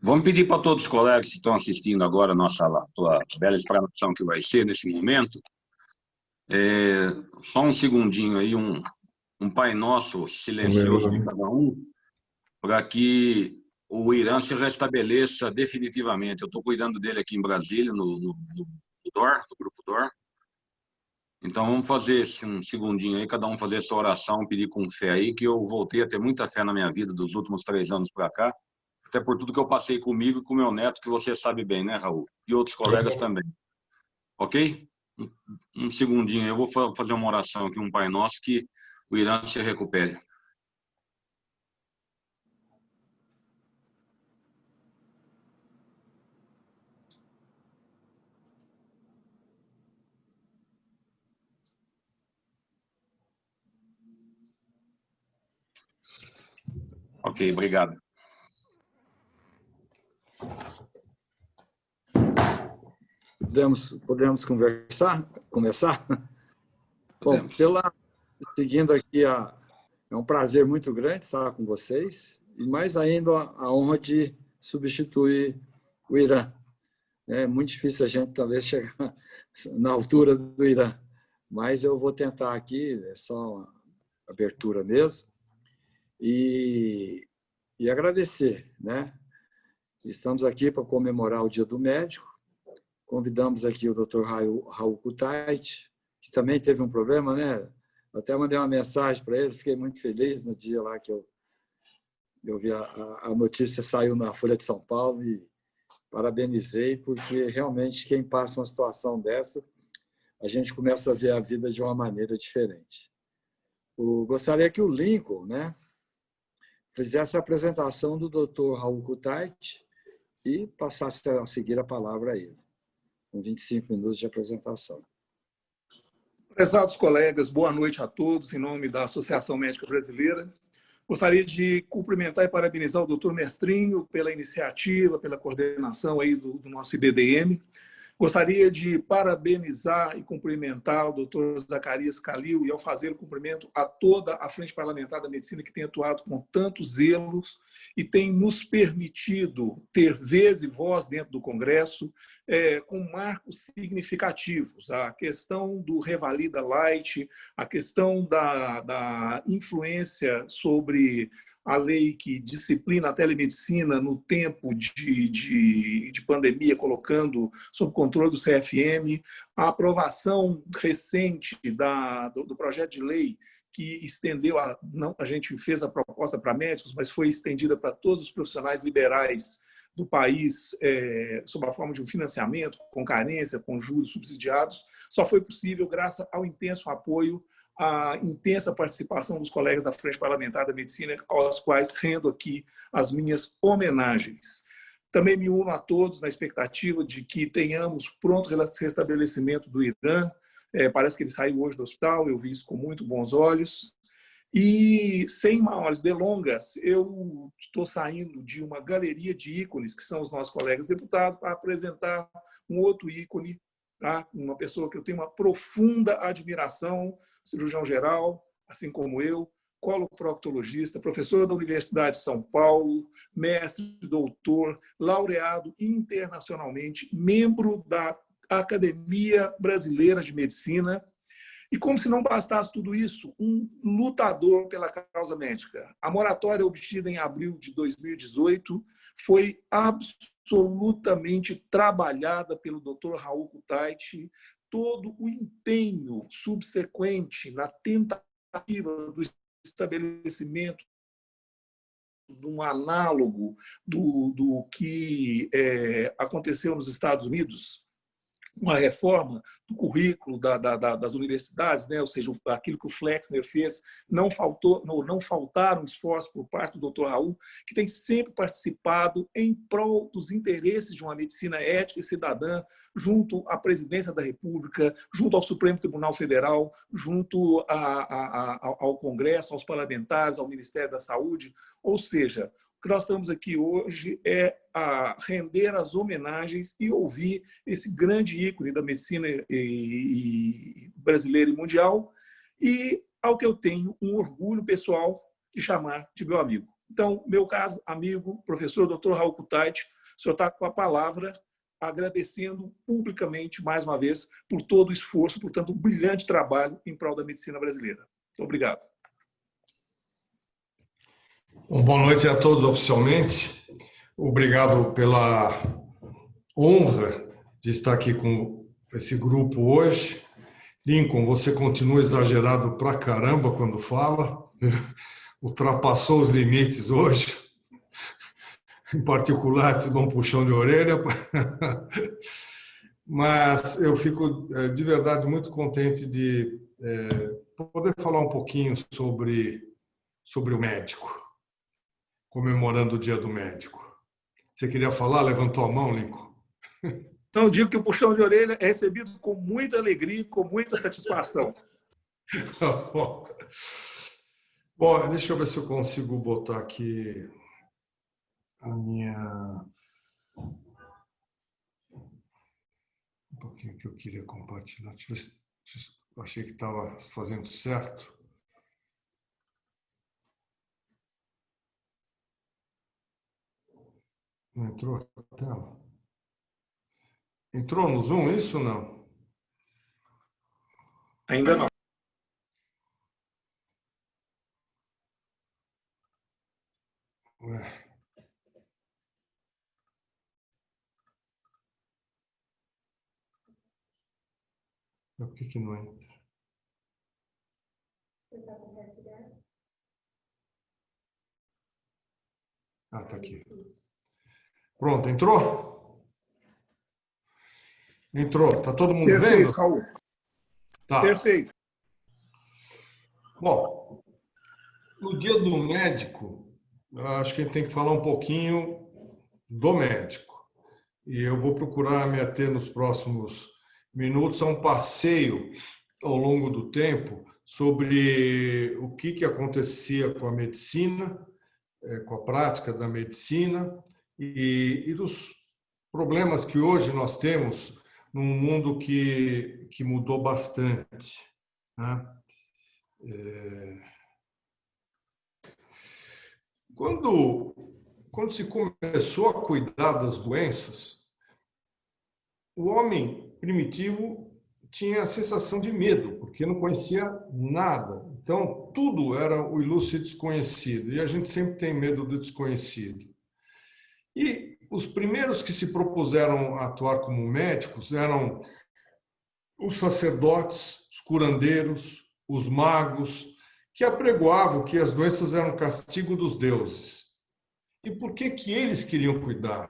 Vamos pedir para todos os colegas que estão assistindo agora a nossa tua bela explanação que vai ser nesse momento, só um segundinho aí, um Pai Nosso silencioso de cada um, para que o Irã se restabeleça definitivamente. Eu estou cuidando dele aqui em Brasília, no DOR, no grupo DOR. Então vamos fazer um segundinho aí, cada um fazer essa oração, pedir com fé aí, que eu voltei a ter muita fé na minha vida dos últimos 3 anos para cá, até por tudo que eu passei comigo e com meu neto, que você sabe bem, né, Raul? E outros colegas também. Ok? Um segundinho, eu vou fazer uma oração aqui, um Pai Nosso, que o Irã se recupere. Ok, obrigado. Podemos começar? Podemos. Bom, seguindo aqui, é um prazer muito grande estar com vocês, e mais ainda a honra de substituir o Irã. É muito difícil a gente talvez chegar na altura do Irã, mas eu vou tentar aqui, é só uma abertura mesmo, e agradecer, né? Estamos aqui para comemorar o Dia do Médico. Convidamos aqui o Dr. Raul Kutaiti, que também teve um problema, né? Até mandei uma mensagem para ele, fiquei muito feliz no dia lá que eu vi a notícia, saiu na Folha de São Paulo, e parabenizei, porque realmente quem passa uma situação dessa, a gente começa a ver a vida de uma maneira diferente. Gostaria que o Lincoln, né, fizesse a apresentação do Dr. Raul Kutaiti e passasse a seguir a palavra a ele, com 25 minutos de apresentação. Prezados colegas, boa noite a todos, em nome da Associação Médica Brasileira. Gostaria de cumprimentar e parabenizar o doutor Mestrinho pela iniciativa, pela coordenação aí do nosso IBDM. Gostaria de parabenizar e cumprimentar o doutor Zacarias Calil, e ao fazer o cumprimento a toda a Frente Parlamentar da Medicina, que tem atuado com tantos zelos e tem nos permitido ter vez e voz dentro do Congresso, com marcos significativos. A questão do Revalida Light, a questão da influência sobre a lei que disciplina a telemedicina no tempo de pandemia, colocando sob controle do CFM, a aprovação recente do projeto de lei que estendeu, a gente fez a proposta para médicos, mas foi estendida para todos os profissionais liberais do país, sob a forma de um financiamento, com carência, com juros subsidiados, só foi possível graças ao intenso apoio, a intensa participação dos colegas da Frente Parlamentar da Medicina, aos quais rendo aqui as minhas homenagens. Também me uno a todos na expectativa de que tenhamos pronto restabelecimento do Irã. Parece que ele saiu hoje do hospital, eu vi isso com muito bons olhos. E, sem maiores delongas, eu estou saindo de uma galeria de ícones, que são os nossos colegas deputados, para apresentar um outro ícone, tá? Uma pessoa que eu tenho uma profunda admiração, cirurgião geral, assim como eu, coloproctologista, professor da Universidade de São Paulo, mestre, doutor, laureado internacionalmente, membro da Academia Brasileira de Medicina. E como se não bastasse tudo isso, um lutador pela causa médica. A moratória obtida em abril de 2018 foi absolutamente trabalhada pelo Dr. Raul Kutaiti. Todo o empenho subsequente na tentativa do estabelecimento de um análogo do que aconteceu nos Estados Unidos, uma reforma do currículo das universidades, né? Ou seja, aquilo que o Flexner fez, não faltaram esforços por parte do Dr. Raul, que tem sempre participado em prol dos interesses de uma medicina ética e cidadã, junto à Presidência da República, junto ao Supremo Tribunal Federal, junto ao Congresso, aos parlamentares, ao Ministério da Saúde. Ou seja, o que nós estamos aqui hoje é a render as homenagens e ouvir esse grande ícone da medicina brasileira e mundial, e ao que eu tenho um orgulho pessoal de chamar de meu amigo. Então, meu caro amigo, professor Dr. Raul Kutaiti, o senhor está com a palavra, agradecendo publicamente, mais uma vez, por todo o esforço, por tanto, um brilhante trabalho em prol da medicina brasileira. Muito obrigado. Bom, boa noite a todos oficialmente. Obrigado pela honra de estar aqui com esse grupo hoje. Lincoln, você continua exagerado pra caramba quando fala. Ultrapassou os limites hoje. Em particular, te dou um puxão de orelha. Mas eu fico, de verdade, muito contente de poder falar um pouquinho sobre o médico, comemorando o Dia do Médico. Você queria falar? Levantou a mão, Lincoln? Então, eu digo que o puxão de orelha é recebido com muita alegria e com muita satisfação. Bom, deixa eu ver se eu consigo botar aqui a minha... Um pouquinho que eu queria compartilhar. Deixa eu ver se eu achei que estava fazendo certo. Não entrou a tela? Entrou no Zoom isso ou não? Ainda não. Ué. Por que não entra? Ah, tá aqui. Pronto, entrou? Entrou. Tá todo mundo Perfeito, vendo? Raul. Tá. Perfeito. Bom, no Dia do Médico, acho que a gente tem que falar um pouquinho do médico. E eu vou procurar me ater nos próximos minutos a um passeio ao longo do tempo sobre o que acontecia com a medicina, com a prática da medicina e dos problemas que hoje nós temos num mundo que mudou bastante, né? Quando se começou a cuidar das doenças, o homem primitivo tinha a sensação de medo, porque não conhecia nada. Então, tudo era o ilustre desconhecido, e a gente sempre tem medo do desconhecido. E os primeiros que se propuseram a atuar como médicos eram os sacerdotes, os curandeiros, os magos, que apregoavam que as doenças eram castigo dos deuses. E por que eles queriam cuidar?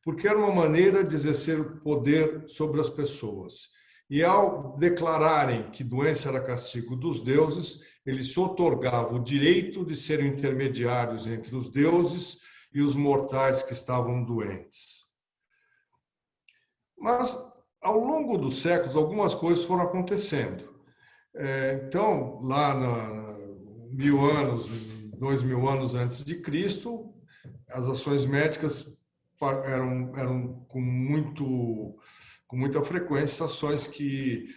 Porque era uma maneira de exercer poder sobre as pessoas. E ao declararem que doença era castigo dos deuses, eles se otorgavam o direito de serem intermediários entre os deuses e os mortais que estavam doentes. Mas, ao longo dos séculos, algumas coisas foram acontecendo. Então, lá 1000 anos, 2000 anos antes de Cristo, as ações médicas eram com muita frequência ações que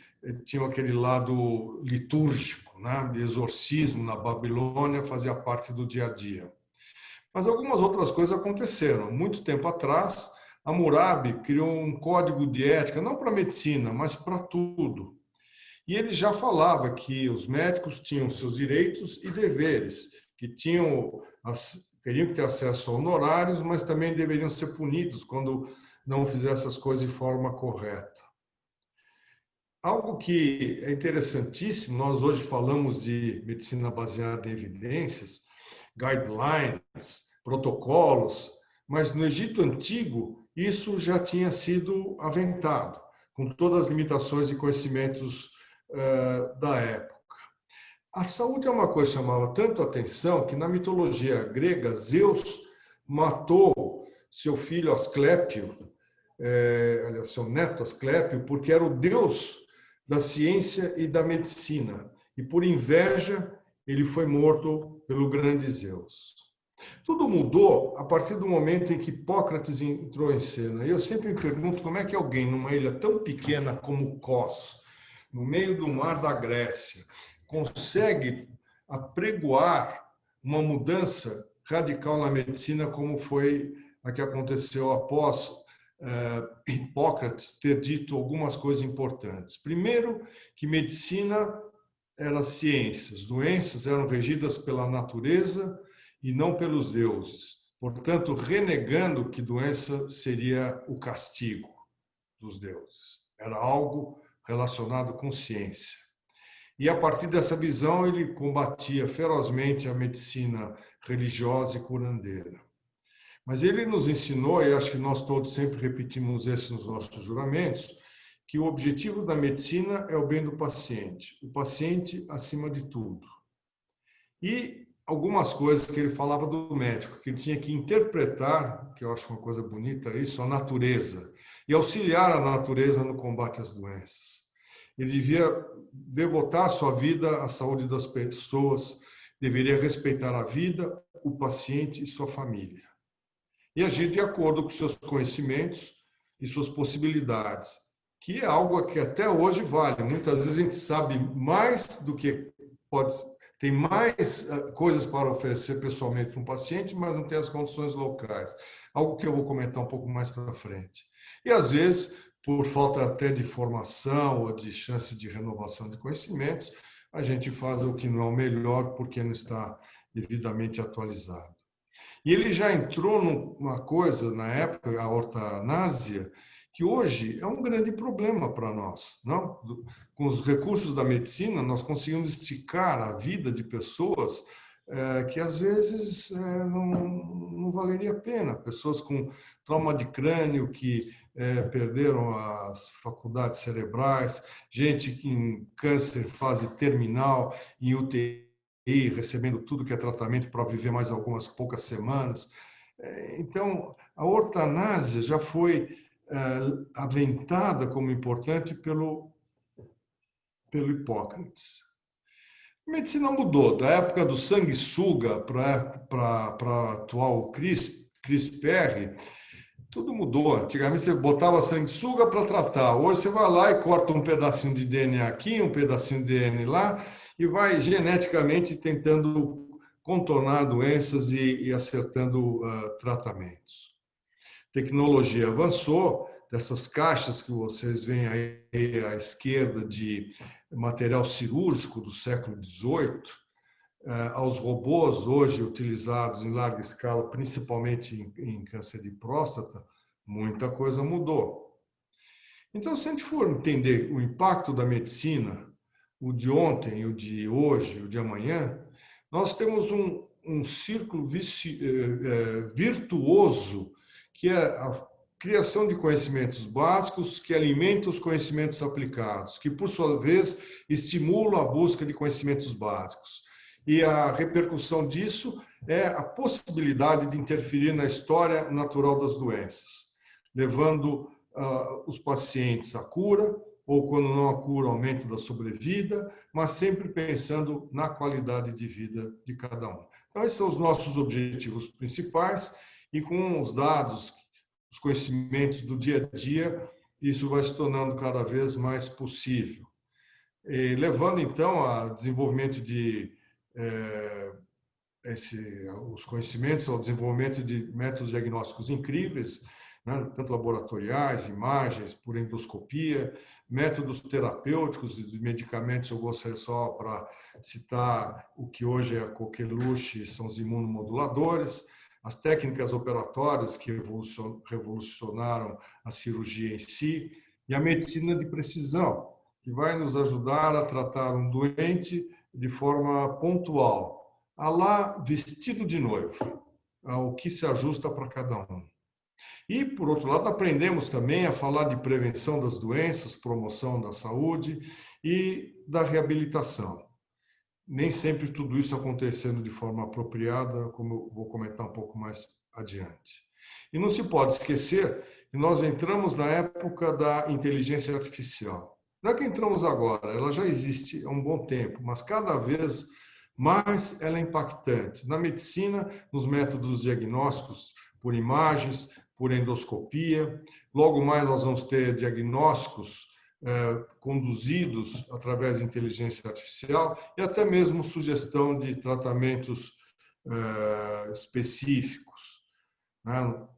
tinham aquele lado litúrgico, né? De exorcismo na Babilônia fazia parte do dia a dia. Mas algumas outras coisas aconteceram. Muito tempo atrás, Hammurabi criou um código de ética, não para a medicina, mas para tudo. E ele já falava que os médicos tinham seus direitos e deveres, que teriam que ter acesso a honorários, mas também deveriam ser punidos quando não fizessem as coisas de forma correta. Algo que é interessantíssimo, nós hoje falamos de medicina baseada em evidências, guidelines, protocolos, mas no Egito Antigo isso já tinha sido aventado, com todas as limitações e conhecimentos da época. A saúde é uma coisa que chamava tanto a atenção que na mitologia grega, Zeus matou seu filho Asclépio, aliás, seu neto Asclépio, porque era o deus da ciência e da medicina. E por inveja, ele foi morto pelo grande Zeus. Tudo mudou a partir do momento em que Hipócrates entrou em cena. E eu sempre me pergunto como é que alguém numa ilha tão pequena como Kos, no meio do mar da Grécia, consegue apregoar uma mudança radical na medicina como foi a que aconteceu após Hipócrates ter dito algumas coisas importantes. Primeiro, que medicina era ciência, as doenças eram regidas pela natureza e não pelos deuses. Portanto, renegando que doença seria o castigo dos deuses. Era algo relacionado com ciência. E a partir dessa visão, ele combatia ferozmente a medicina religiosa e curandeira. Mas ele nos ensinou, e acho que nós todos sempre repetimos isso nos nossos juramentos, que o objetivo da medicina é o bem do paciente, o paciente acima de tudo. E algumas coisas que ele falava do médico, que ele tinha que interpretar, que eu acho uma coisa bonita isso, a natureza, e auxiliar a natureza no combate às doenças. Ele devia devotar sua vida à saúde das pessoas, deveria respeitar a vida, o paciente e sua família. E agir de acordo com seus conhecimentos e suas possibilidades, que é algo que até hoje vale. Muitas vezes a gente sabe mais do que pode, tem mais coisas para oferecer pessoalmente para um paciente, mas não tem as condições locais. Algo que eu vou comentar um pouco mais para frente. E às vezes, por falta até de formação ou de chance de renovação de conhecimentos, a gente faz o que não é o melhor porque não está devidamente atualizado. E ele já entrou numa coisa, na época, a ortanásia, que hoje é um grande problema para nós. Não? Com os recursos da medicina, nós conseguimos esticar a vida de pessoas que, às vezes, não valeria a pena. Pessoas com trauma de crânio, que perderam as faculdades cerebrais, gente em câncer fase terminal, em UTI, recebendo tudo que é tratamento para viver mais algumas poucas semanas. Então, a ortanásia já foi aventada como importante pelo Hipócrates. A medicina mudou, da época do sanguessuga para a atual CRISPR, tudo mudou. Antigamente você botava sanguessuga para tratar, hoje você vai lá e corta um pedacinho de DNA aqui, um pedacinho de DNA lá, e vai geneticamente tentando contornar doenças e acertando tratamentos. A tecnologia avançou, dessas caixas que vocês veem aí à esquerda de material cirúrgico do século XVIII, aos robôs hoje utilizados em larga escala, principalmente em câncer de próstata, muita coisa mudou. Então, se a gente for entender o impacto da medicina, o de ontem, o de hoje, o de amanhã, nós temos um círculo virtuoso, que é a criação de conhecimentos básicos que alimentam os conhecimentos aplicados, que, por sua vez, estimulam a busca de conhecimentos básicos. E a repercussão disso é a possibilidade de interferir na história natural das doenças, levando os pacientes à cura, ou quando não a cura, aumento da sobrevida, mas sempre pensando na qualidade de vida de cada um. Então, esses são os nossos objetivos principais, e com os dados, os conhecimentos do dia a dia, isso vai se tornando cada vez mais possível. E levando, então, ao desenvolvimento de os conhecimentos, ao desenvolvimento de métodos diagnósticos incríveis, né, tanto laboratoriais, imagens, por endoscopia, métodos terapêuticos e de medicamentos. Eu gostaria só para citar o que hoje é a coqueluche, são os imunomoduladores, as técnicas operatórias que revolucionaram a cirurgia em si, e a medicina de precisão, que vai nos ajudar a tratar um doente de forma pontual, lá vestido de noivo, o que se ajusta para cada um. E, por outro lado, aprendemos também a falar de prevenção das doenças, promoção da saúde e da reabilitação. Nem sempre tudo isso acontecendo de forma apropriada, como eu vou comentar um pouco mais adiante. E não se pode esquecer que nós entramos na época da inteligência artificial. Não é que entramos agora, ela já existe há um bom tempo, mas cada vez mais ela é impactante. Na medicina, nos métodos diagnósticos por imagens, por endoscopia. Logo mais nós vamos ter diagnósticos conduzidos através de inteligência artificial e até mesmo sugestão de tratamentos específicos.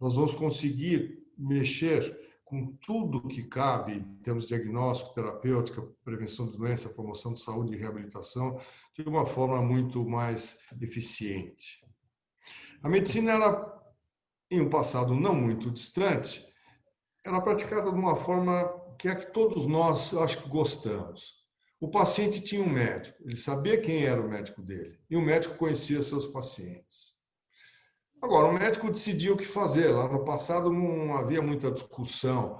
Nós vamos conseguir mexer com tudo que cabe em termos de diagnóstico, terapêutica, prevenção de doença, promoção de saúde e reabilitação, de uma forma muito mais eficiente. A medicina era, em um passado não muito distante, era praticada de uma forma que é que todos nós, acho que gostamos. O paciente tinha um médico, ele sabia quem era o médico dele, e o médico conhecia seus pacientes. Agora, o médico decidia o que fazer. Lá no passado não havia muita discussão,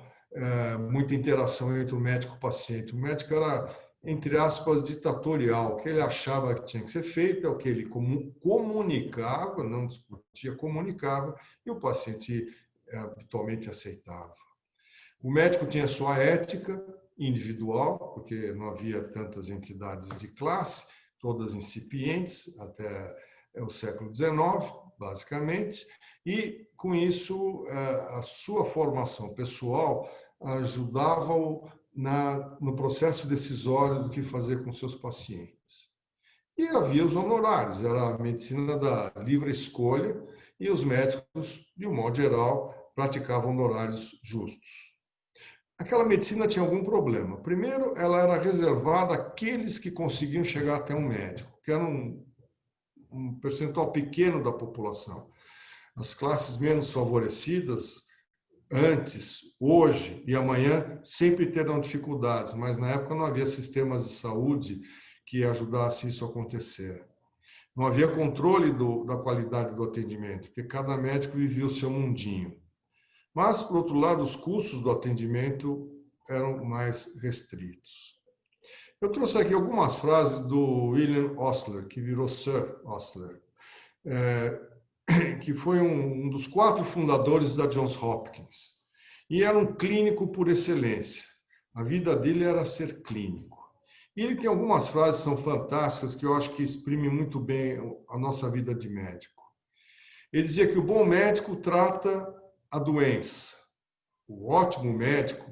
muita interação entre o médico e o paciente. O médico era, entre aspas, ditatorial. O que ele achava que tinha que ser feito é o que ele comunicava, não discutia, comunicava, e o paciente habitualmente aceitava. O médico tinha sua ética individual, porque não havia tantas entidades de classe, todas incipientes, até o século XIX, basicamente, e, com isso, a sua formação pessoal ajudava-o no processo decisório do que fazer com seus pacientes. E havia os honorários, era a medicina da livre escolha, e os médicos, de um modo geral, praticavam honorários justos. Aquela medicina tinha algum problema. Primeiro, ela era reservada àqueles que conseguiam chegar até um médico, que era um percentual pequeno da população. As classes menos favorecidas, antes, hoje e amanhã, sempre terão dificuldades, mas na época não havia sistemas de saúde que ajudassem isso a acontecer. Não havia controle da qualidade do atendimento, porque cada médico vivia o seu mundinho. Mas, por outro lado, os custos do atendimento eram mais restritos. Eu trouxe aqui algumas frases do William Osler, que virou Sir Osler, que foi um dos 4 fundadores da Johns Hopkins. E era um clínico por excelência. A vida dele era ser clínico. E ele tem algumas frases que são fantásticas, que eu acho que exprimem muito bem a nossa vida de médico. Ele dizia que o bom médico trata a doença. O ótimo médico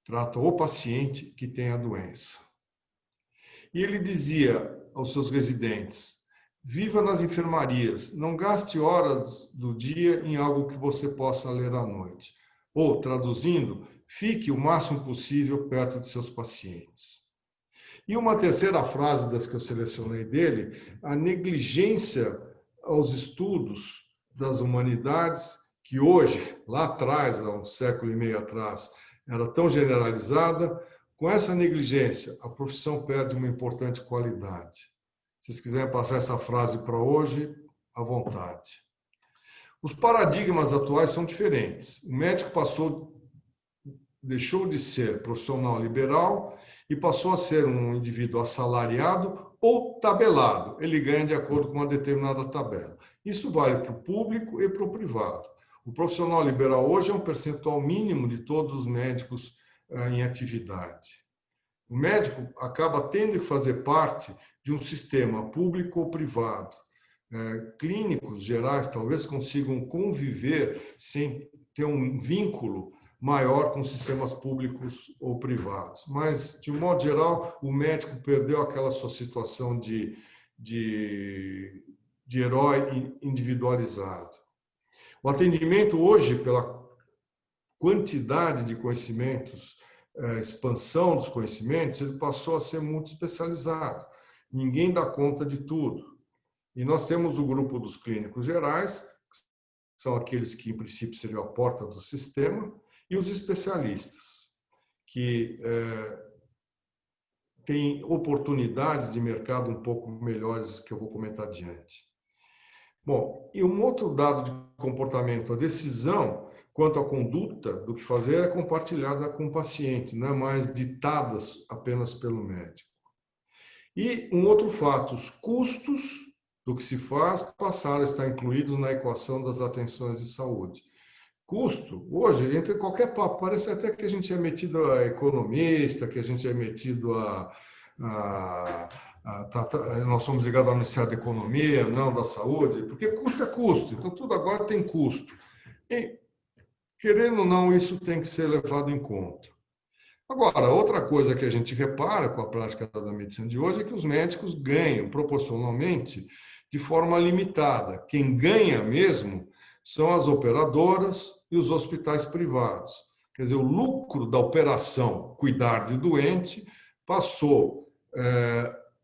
trata o paciente que tem a doença. E ele dizia aos seus residentes: viva nas enfermarias, não gaste horas do dia em algo que você possa ler à noite. Ou, traduzindo, fique o máximo possível perto de seus pacientes. E uma terceira frase das que eu selecionei dele: a negligência aos estudos das humanidades, que hoje, lá atrás, há um século e meio atrás, era tão generalizada. Com essa negligência, a profissão perde uma importante qualidade. Se vocês quiserem passar essa frase para hoje, à vontade. Os paradigmas atuais são diferentes. O médico deixou de ser profissional liberal e passou a ser um indivíduo assalariado ou tabelado. Ele ganha de acordo com uma determinada tabela. Isso vale para o público e para o privado. O profissional liberal hoje é um percentual mínimo de todos os médicos em atividade. O médico acaba tendo que fazer parte de um sistema público ou privado. Clínicos gerais talvez consigam conviver sem ter um vínculo maior com sistemas públicos ou privados. Mas, de um modo geral, o médico perdeu aquela sua situação de herói individualizado. O atendimento hoje, pela quantidade de conhecimentos, expansão dos conhecimentos, ele passou a ser muito especializado. Ninguém dá conta de tudo. E nós temos o grupo dos clínicos gerais, que são aqueles que, em princípio, seriam a porta do sistema, e os especialistas, que têm oportunidades de mercado um pouco melhores que eu vou comentar adiante. Bom, e um outro dado de comportamento, a decisão quanto à conduta do que fazer é compartilhada com o paciente, não é mais ditada apenas pelo médico. E um outro fato, os custos do que se faz passaram a estar incluídos na equação das atenções de saúde. Custo, hoje, entre qualquer papo, parece até que a gente é metido a economista, que a gente é metido nós somos ligados ao Ministério da Economia, não da Saúde, porque custo é custo, então tudo agora tem custo. E, querendo ou não, isso tem que ser levado em conta. Agora, outra coisa que a gente repara com a prática da medicina de hoje é que os médicos ganham proporcionalmente de forma limitada. Quem ganha mesmo são as operadoras e os hospitais privados. Quer dizer, o lucro da operação cuidar de doente passou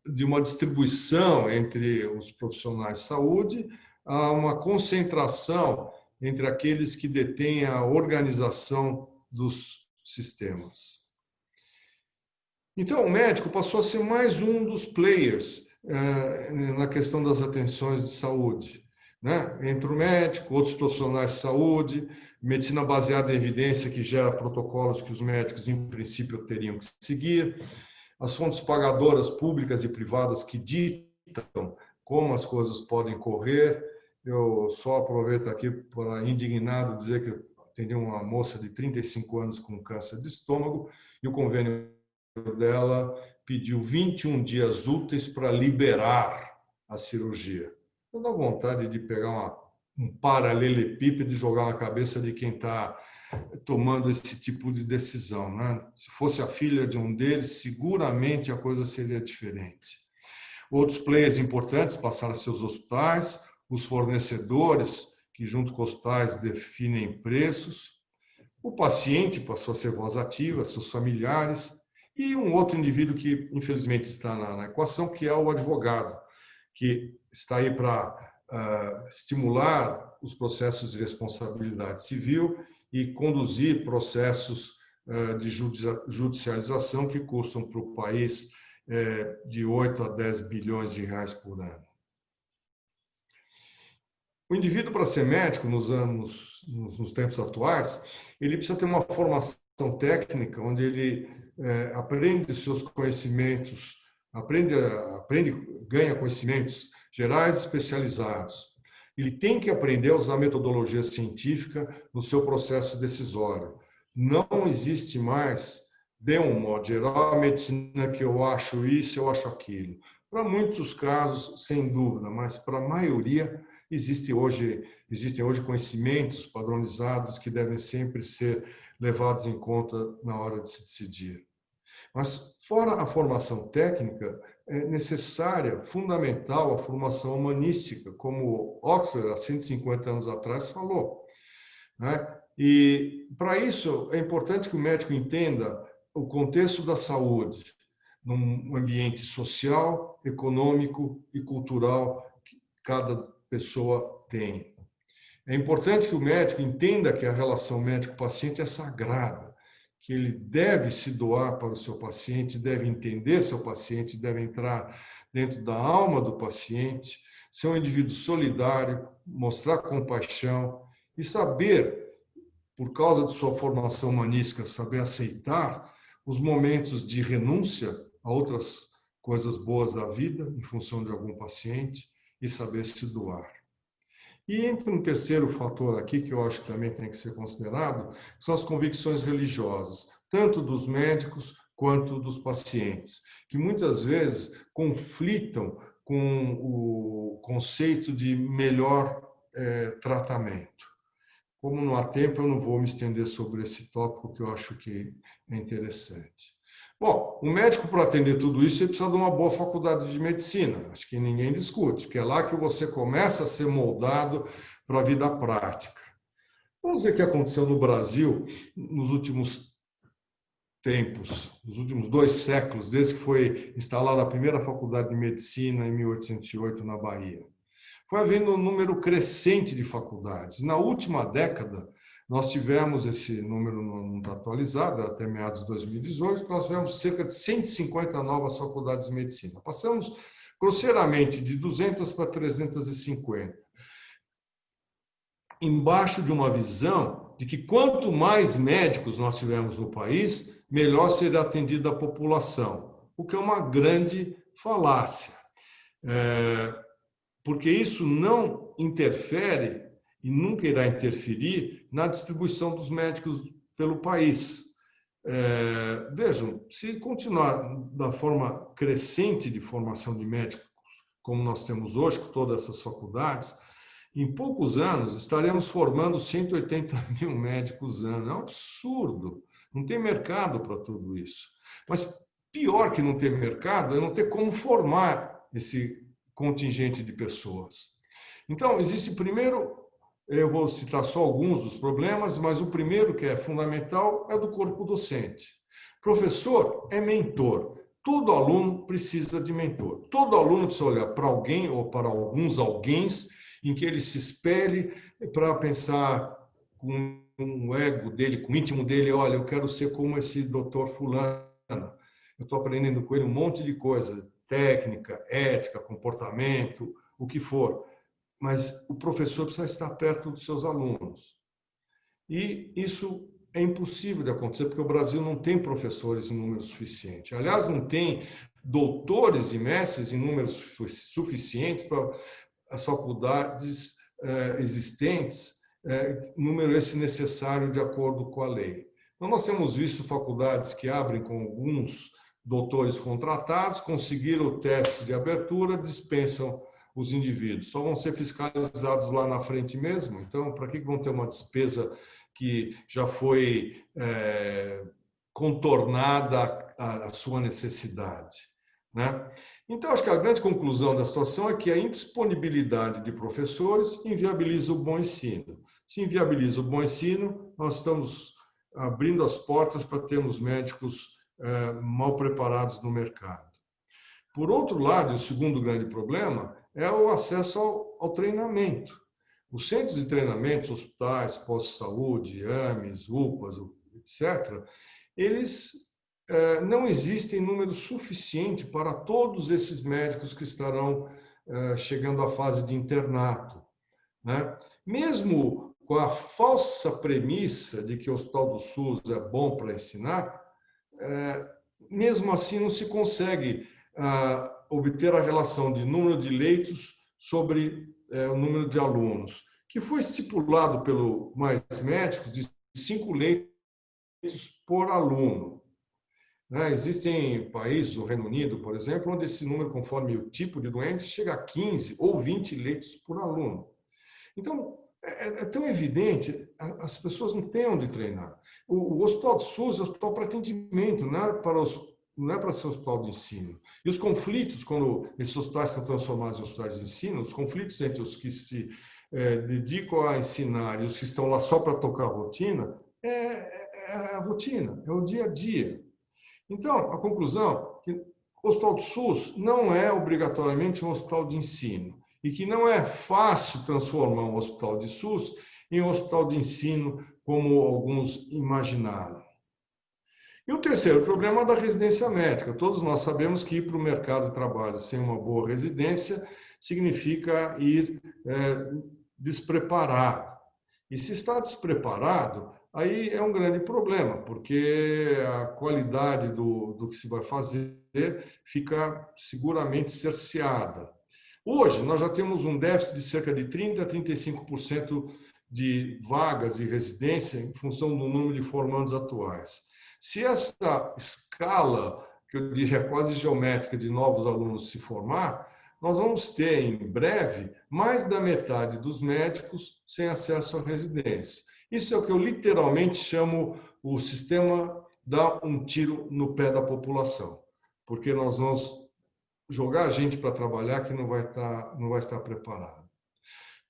de uma distribuição entre os profissionais de saúde a uma concentração entre aqueles que detêm a organização dos sistemas. Então, o médico passou a ser mais um dos players na questão das atenções de saúde, né? Entre o médico, outros profissionais de saúde, medicina baseada em evidência que gera protocolos que os médicos, em princípio, teriam que seguir, as fontes pagadoras públicas e privadas que ditam como as coisas podem correr. Eu só aproveito aqui para, indignado, dizer que eu atendi uma moça de 35 anos com câncer de estômago e o convênio dela pediu 21 dias úteis para liberar a cirurgia. Eu dou vontade de pegar um paralelepípedo e jogar na cabeça de quem está tomando esse tipo de decisão, né? Se fosse a filha de um deles, seguramente a coisa seria diferente. Outros players importantes passaram a ser os hospitais, os fornecedores, que junto com os hospitais definem preços. O paciente passou a ser voz ativa, seus familiares, e um outro indivíduo que, infelizmente, está na equação, que é o advogado, que está aí para estimular os processos de responsabilidade civil e conduzir processos de judicialização que custam para o país de 8 a 10 bilhões de reais por ano. O indivíduo, para ser médico nos tempos atuais, ele precisa ter uma formação técnica onde ele aprende seus conhecimentos, ganha conhecimentos gerais especializados. Ele tem que aprender a usar metodologia científica no seu processo decisório. Não existe mais, de um modo geral, a medicina que eu acho isso, eu acho aquilo. Para muitos casos, sem dúvida, mas para a maioria, existem hoje conhecimentos padronizados que devem sempre ser levados em conta na hora de se decidir. Mas, fora a formação técnica, é necessária, fundamental, a formação humanística, como Oxford, há 150 anos atrás, falou, né? E, para isso, é importante que o médico entenda o contexto da saúde, num ambiente social, econômico e cultural que cada pessoa tem. É importante que o médico entenda que a relação médico-paciente é sagrada, que ele deve se doar para o seu paciente, deve entender seu paciente, deve entrar dentro da alma do paciente, ser um indivíduo solidário, mostrar compaixão e saber, por causa de sua formação humanística, saber aceitar os momentos de renúncia a outras coisas boas da vida, em função de algum paciente, e saber se doar. E entra um terceiro fator aqui, que eu acho que também tem que ser considerado, que são as convicções religiosas, tanto dos médicos quanto dos pacientes, que muitas vezes conflitam com o conceito de melhor tratamento. Como não há tempo, eu não vou me estender sobre esse tópico, que eu acho que é interessante. Bom, o médico, para atender tudo isso, ele precisa de uma boa faculdade de medicina. Acho que ninguém discute, porque é lá que você começa a ser moldado para a vida prática. Vamos ver o que aconteceu no Brasil nos últimos tempos, nos últimos 2 séculos, desde que foi instalada a primeira faculdade de medicina, em 1808, na Bahia. Foi havendo um número crescente de faculdades. Na última década, nós tivemos, esse número não está atualizado, até meados de 2018, nós tivemos cerca de 150 novas faculdades de medicina. Passamos grosseiramente de 200 para 350. Embaixo de uma visão de que quanto mais médicos nós tivermos no país, melhor será atendida a população, o que é uma grande falácia. Porque isso não interfere e nunca irá interferir na distribuição dos médicos pelo país. Vejam, se continuar da forma crescente de formação de médicos, como nós temos hoje, com todas essas faculdades, em poucos anos estaremos formando 180 mil médicos ano. É um absurdo. Não tem mercado para tudo isso. Mas pior que não ter mercado é não ter como formar esse contingente de pessoas. Então, existe primeiro, eu vou citar só alguns dos problemas, mas o primeiro, que é fundamental, é do corpo docente. Professor é mentor. Todo aluno precisa de mentor. Todo aluno precisa olhar para alguém ou para alguns alguéns em que ele se espelhe para pensar com o ego dele, com o íntimo dele, olha, eu quero ser como esse doutor fulano. Eu estou aprendendo com ele um monte de coisa, técnica, ética, comportamento, o que for. Mas o professor precisa estar perto dos seus alunos. E isso é impossível de acontecer, porque o Brasil não tem professores em número suficiente. Aliás, não tem doutores e mestres em números suficientes para as faculdades existentes, número esse necessário de acordo com a lei. Então, nós temos visto faculdades que abrem com alguns doutores contratados, conseguiram o teste de abertura, dispensam os indivíduos. Só vão ser fiscalizados lá na frente mesmo. Então, para que vão ter uma despesa que já foi contornada a sua necessidade, né? Então, acho que a grande conclusão da situação é que a indisponibilidade de professores inviabiliza o bom ensino. Se inviabiliza o bom ensino, nós estamos abrindo as portas para termos médicos mal preparados no mercado. Por outro lado, o segundo grande problema é o acesso ao treinamento. Os centros de treinamento, hospitais, postos de saúde, AMES, UPAs, etc., eles não existem em número suficiente para todos esses médicos que estarão chegando à fase de internato, né? Mesmo com a falsa premissa de que o Hospital do SUS é bom para ensinar, mesmo assim não se consegue obter a relação de número de leitos sobre o número de alunos, que foi estipulado pelo Mais Médicos de 5 leitos por aluno. Existem países, o Reino Unido, por exemplo, onde esse número, conforme o tipo de doente, chega a 15 ou 20 leitos por aluno. Então, é tão evidente, as pessoas não têm onde treinar. O Hospital do SUS é um hospital para atendimento, não é para ser hospital de ensino. E os conflitos, quando esses hospitais são transformados em hospitais de ensino, os conflitos entre os que se dedicam a ensinar e os que estão lá só para tocar a rotina, é a rotina, é o dia a dia. Então, a conclusão é que o Hospital do SUS não é obrigatoriamente um hospital de ensino e que não é fácil transformar um hospital de SUS em um hospital de ensino, como alguns imaginaram. E o terceiro problema é da residência médica. Todos nós sabemos que ir para o mercado de trabalho sem uma boa residência significa ir despreparado. E se está despreparado, aí é um grande problema, porque a qualidade do que se vai fazer fica seguramente cerceada. Hoje, nós já temos um déficit de cerca de 30% a 35% de vagas de residência em função do número de formandos atuais. Se essa escala, que eu diria quase geométrica, de novos alunos se formar, nós vamos ter, em breve, mais da metade dos médicos sem acesso à residência. Isso é o que eu literalmente chamo o sistema dar um tiro no pé da população, porque nós vamos jogar a gente para trabalhar que não vai estar preparado.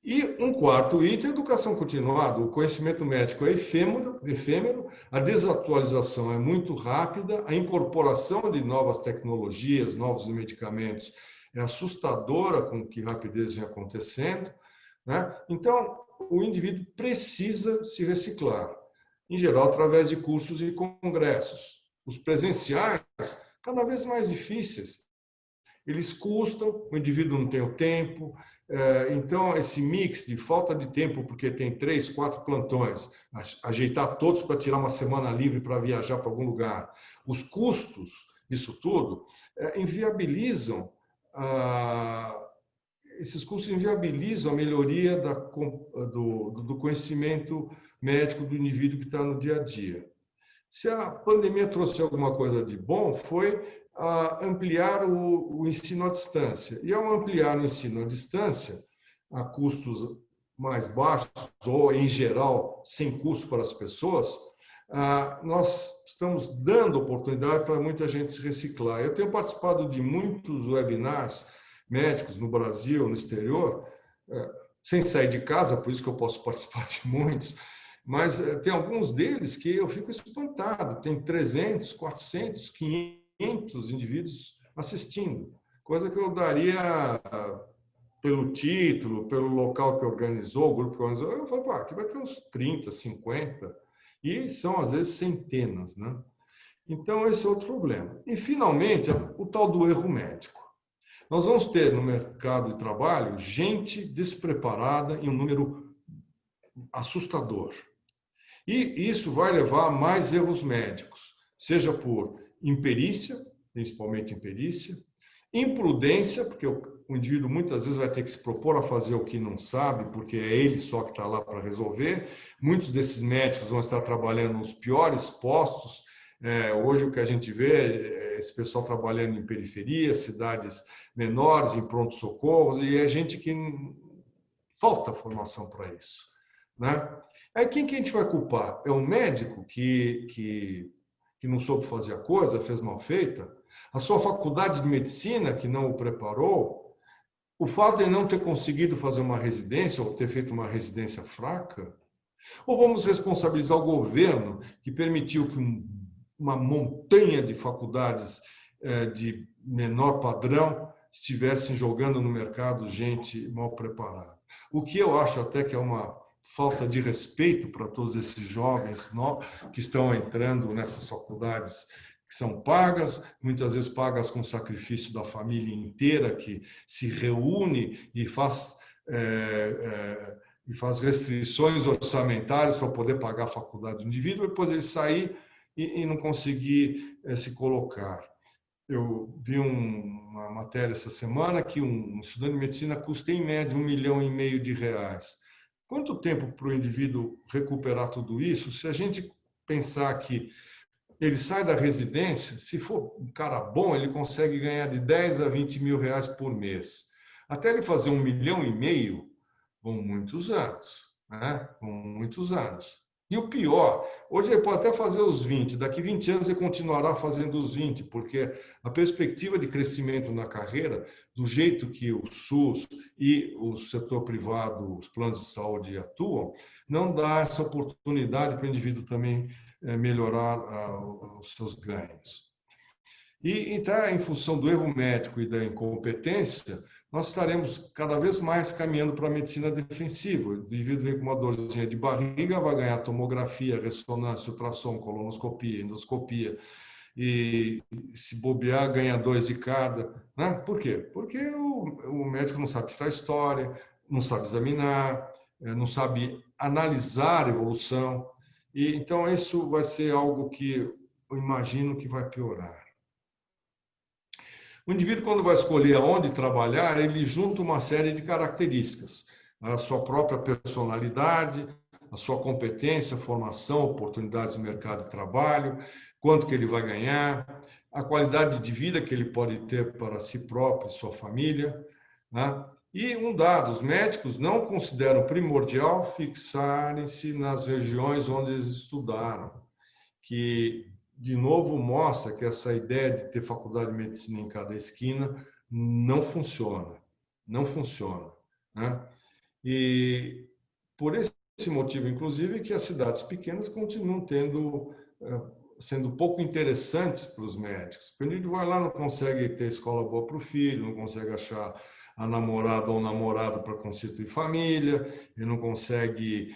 E um quarto item, educação continuada. O conhecimento médico é efêmero, a desatualização é muito rápida, a incorporação de novas tecnologias, novos medicamentos é assustadora com que rapidez vem acontecendo, né? Então, o indivíduo precisa se reciclar, em geral, através de cursos e congressos. Os presenciais, cada vez mais difíceis. Eles custam, o indivíduo não tem o tempo. Então, esse mix de falta de tempo, porque tem 3, 4 plantões, ajeitar todos para tirar uma semana livre para viajar para algum lugar, os custos disso tudo, inviabilizam, esses custos inviabilizam a melhoria do conhecimento médico do indivíduo que está no dia a dia. Se a pandemia trouxe alguma coisa de bom, foi ampliar o ensino à distância. E ao ampliar o ensino à distância, a custos mais baixos, ou em geral, sem custo para as pessoas, nós estamos dando oportunidade para muita gente se reciclar. Eu tenho participado de muitos webinars médicos no Brasil, no exterior, sem sair de casa, por isso que eu posso participar de muitos, mas tem alguns deles que eu fico espantado. Tem 300, 400, 500 indivíduos assistindo, coisa que eu daria pelo título, pelo local que organizou, o grupo que organizou. Eu falo, aqui vai ter uns 30, 50, e são às vezes centenas, né? Então, esse é outro problema. E, finalmente, o tal do erro médico. Nós vamos ter no mercado de trabalho gente despreparada em um número assustador. E isso vai levar a mais erros médicos, seja por imperícia, principalmente imperícia, imprudência, porque o indivíduo muitas vezes vai ter que se propor a fazer o que não sabe, porque é ele só que está lá para resolver. Muitos desses médicos vão estar trabalhando nos piores postos. Hoje o que a gente vê é esse pessoal trabalhando em periferia, cidades menores, em pronto-socorro, e é gente que falta formação para isso, né? Aí quem que a gente vai culpar? É o médico que não soube fazer a coisa, fez mal feita? A sua faculdade de medicina que não o preparou? O fato de não ter conseguido fazer uma residência ou ter feito uma residência fraca? Ou vamos responsabilizar o governo que permitiu que uma montanha de faculdades de menor padrão estivessem jogando no mercado gente mal preparada? O que eu acho até que é uma falta de respeito para todos esses jovens que estão entrando nessas faculdades que são pagas, muitas vezes pagas com sacrifício da família inteira, que se reúne e faz restrições orçamentárias para poder pagar a faculdade do indivíduo, depois ele sair e não conseguir se colocar. Eu vi uma matéria essa semana que um estudante de medicina custa em média R$1,5 milhão. Quanto tempo para o indivíduo recuperar tudo isso? Se a gente pensar que ele sai da residência, se for um cara bom, ele consegue ganhar de 10 a 20 mil reais por mês. Até ele fazer R$1,5 milhão, vão muitos anos, né? Vão muitos anos. E o pior, hoje ele pode até fazer os 20, daqui 20 anos ele continuará fazendo os 20, porque a perspectiva de crescimento na carreira, do jeito que o SUS e o setor privado, os planos de saúde atuam, não dá essa oportunidade para o indivíduo também melhorar os seus ganhos. E então, em função do erro médico e da incompetência, nós estaremos cada vez mais caminhando para a medicina defensiva. O indivíduo vem com uma dorzinha de barriga, vai ganhar tomografia, ressonância, ultrassom, colonoscopia, endoscopia, e se bobear, ganha 2 de cada. Né? Por quê? Porque o médico não sabe tirar história, não sabe examinar, não sabe analisar a evolução. E, então, isso vai ser algo que eu imagino que vai piorar. O indivíduo, quando vai escolher aonde trabalhar, ele junta uma série de características. A sua própria personalidade, a sua competência, formação, oportunidades no mercado de trabalho, quanto que ele vai ganhar, a qualidade de vida que ele pode ter para si próprio e sua família, né? E um dado, os médicos não consideram primordial fixarem-se nas regiões onde eles estudaram, que de novo mostra que essa ideia de ter faculdade de medicina em cada esquina não funciona, não funciona, né? E por esse motivo, inclusive, que as cidades pequenas continuam sendo pouco interessantes para os médicos. O indivíduo vai lá, não consegue ter escola boa para o filho, não consegue achar a namorada ou namorado para constituir família, ele não consegue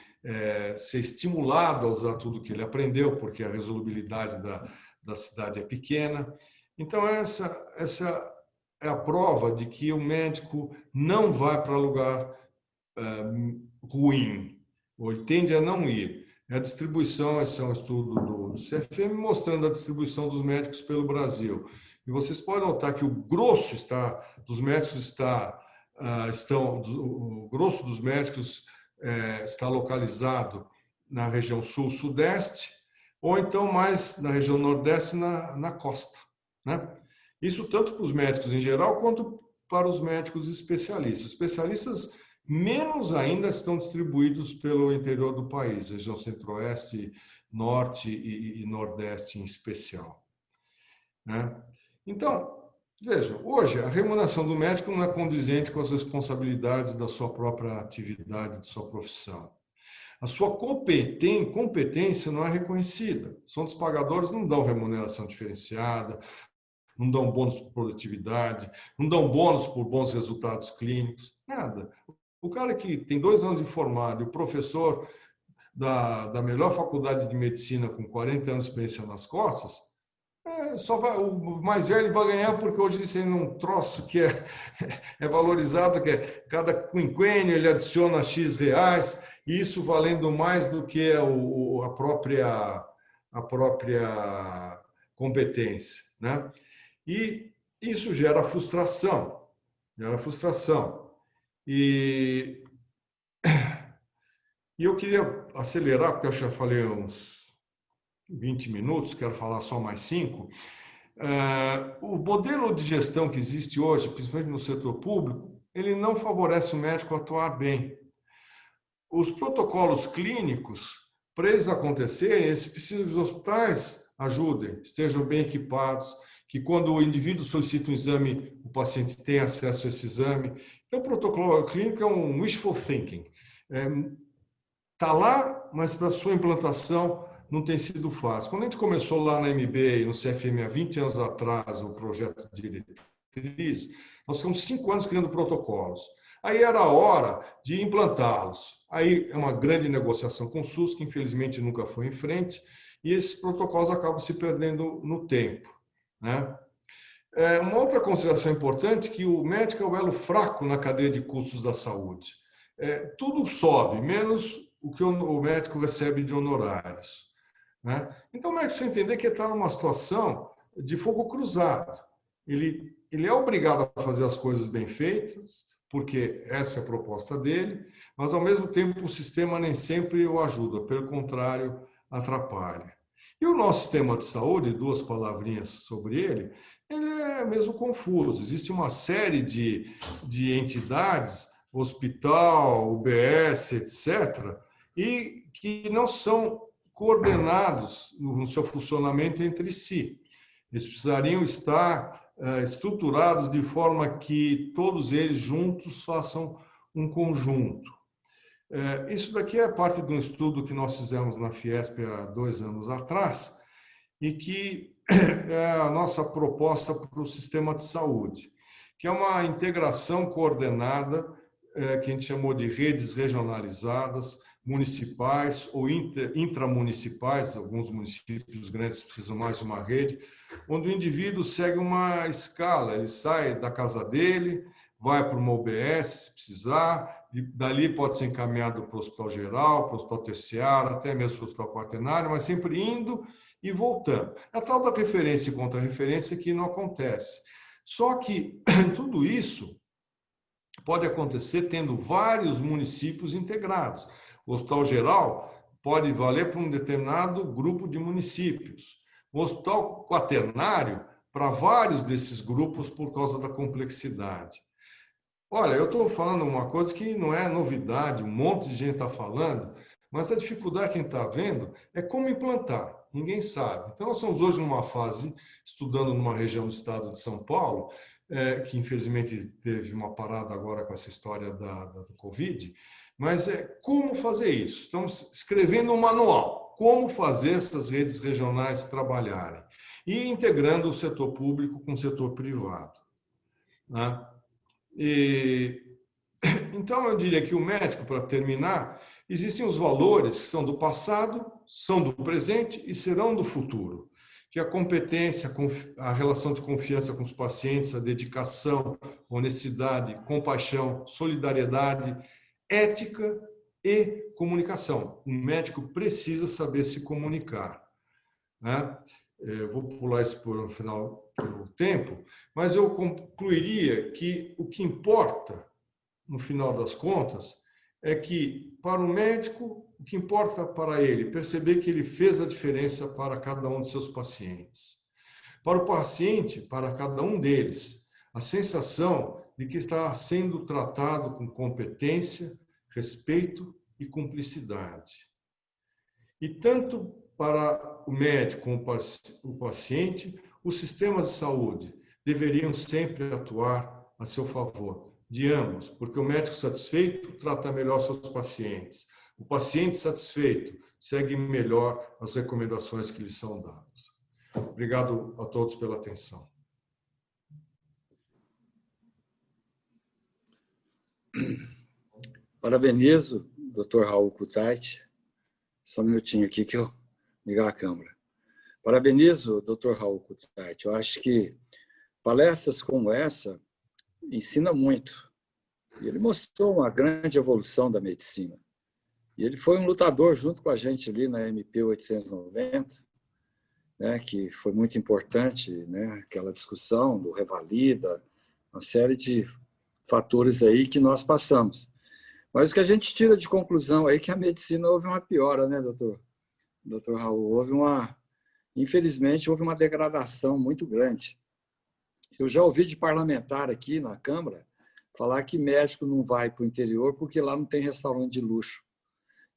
ser estimulado a usar tudo que ele aprendeu, porque a resolubilidade da cidade é pequena. Então, essa é a prova de que o médico não vai para lugar ruim, ou ele tende a não ir. A distribuição, esse é um estudo do CFM mostrando a distribuição dos médicos pelo Brasil. E vocês podem notar que o grosso dos médicos o grosso dos médicos está localizado na região sul-sudeste, ou então mais na região nordeste, na costa, né? Isso tanto para os médicos em geral, quanto para os médicos especialistas. Especialistas menos ainda estão distribuídos pelo interior do país, região centro-oeste, norte e nordeste em especial, né? Então, Veja, hoje a remuneração do médico não é condizente com as responsabilidades da sua própria atividade, de sua profissão. A sua competência não é reconhecida. Os fondos pagadores não dão remuneração diferenciada, não dão bônus por produtividade, não dão bônus por bons resultados clínicos, nada. O cara que tem 2 anos de formado e o professor da melhor faculdade de medicina com 40 anos de experiência nas costas, o mais velho vai ganhar porque hoje eles têm um troço que é valorizado, que é cada quinquênio ele adiciona X reais, e isso valendo mais do que a própria competência, né? E isso gera frustração, E eu queria acelerar, porque eu já falei uns 20 minutos, quero falar só mais 5. O modelo de gestão que existe hoje, principalmente no setor público, ele não favorece o médico a atuar bem. Os protocolos clínicos, para eles acontecerem, eles precisam que os hospitais ajudem, estejam bem equipados, que quando o indivíduo solicita um exame, o paciente tenha acesso a esse exame. Então, o protocolo clínico é um wishful thinking. Está lá, mas para a sua implantação não tem sido fácil. Quando a gente começou lá na MB e no CFM há 20 anos atrás, o projeto de diretriz, nós ficamos 5 anos criando protocolos. Aí era a hora de implantá-los. Aí é uma grande negociação com o SUS, que infelizmente nunca foi em frente, e esses protocolos acabam se perdendo no tempo, né? Uma outra consideração importante é que o médico é o elo fraco na cadeia de custos da saúde. Tudo sobe, menos o que o médico recebe de honorários, né? Então, o médico precisa entender que ele está numa situação de fogo cruzado. Ele é obrigado a fazer as coisas bem feitas, porque essa é a proposta dele, mas, ao mesmo tempo, o sistema nem sempre o ajuda, pelo contrário, atrapalha. E o nosso sistema de saúde, 2 palavrinhas sobre ele é mesmo confuso. Existe uma série de entidades, hospital, UBS, etc., e que não são coordenados no seu funcionamento entre si. Eles precisariam estar estruturados de forma que todos eles juntos façam um conjunto. Isso daqui é parte de um estudo que nós fizemos na Fiesp há 2 anos atrás e que é a nossa proposta para o sistema de saúde, que é uma integração coordenada que a gente chamou de redes regionalizadas, municipais ou intramunicipais. Alguns municípios grandes precisam mais de uma rede, onde o indivíduo segue uma escala, ele sai da casa dele, vai para uma UBS, se precisar, e dali pode ser encaminhado para o hospital geral, para o hospital terciário, até mesmo para o hospital quaternário, mas sempre indo e voltando. A tal da referência e contra-referência que não acontece. Só que tudo isso pode acontecer tendo vários municípios integrados. O hospital geral pode valer para um determinado grupo de municípios. O hospital quaternário para vários desses grupos por causa da complexidade. Olha, eu estou falando uma coisa que não é novidade, um monte de gente está falando, mas a dificuldade que a gente está vendo é como implantar. Ninguém sabe. Então, nós estamos hoje numa fase, estudando numa região do estado de São Paulo, que infelizmente teve uma parada agora com essa história do Covid, mas como fazer isso? Estamos escrevendo um manual, como fazer essas redes regionais trabalharem e integrando o setor público com o setor privado, né? Então, eu diria que o médico, para terminar, existem os valores que são do passado, são do presente e serão do futuro. Que a competência, a relação de confiança com os pacientes, a dedicação, honestidade, compaixão, solidariedade, ética e comunicação. O médico precisa saber se comunicar, né? Eu vou pular isso por um final pelo tempo, mas eu concluiria que o que importa, no final das contas, é que, para o médico, o que importa para ele perceber que ele fez a diferença para cada um de seus pacientes. Para o paciente, para cada um deles, a sensação de que está sendo tratado com competência, respeito e cumplicidade. E tanto para o médico como para o paciente, os sistemas de saúde deveriam sempre atuar a seu favor, de ambos, porque o médico satisfeito trata melhor seus pacientes. O paciente satisfeito segue melhor as recomendações que lhe são dadas. Obrigado a todos pela atenção. Parabenizo o Dr. Raul Kutaiti. Só um minutinho aqui que eu ligar a câmera. Parabenizo o Dr. Raul Kutaiti. Eu acho que palestras como essa ensinam muito. E ele mostrou uma grande evolução da medicina. E ele foi um lutador junto com a gente ali na MP 890, né, que foi muito importante, né, aquela discussão do revalida, uma série de fatores aí que nós passamos. Mas o que a gente tira de conclusão aí é que a medicina houve uma piora, né, doutor Raul? Infelizmente, houve uma degradação muito grande. Eu já ouvi de parlamentar aqui na Câmara falar que médico não vai para o interior porque lá não tem restaurante de luxo.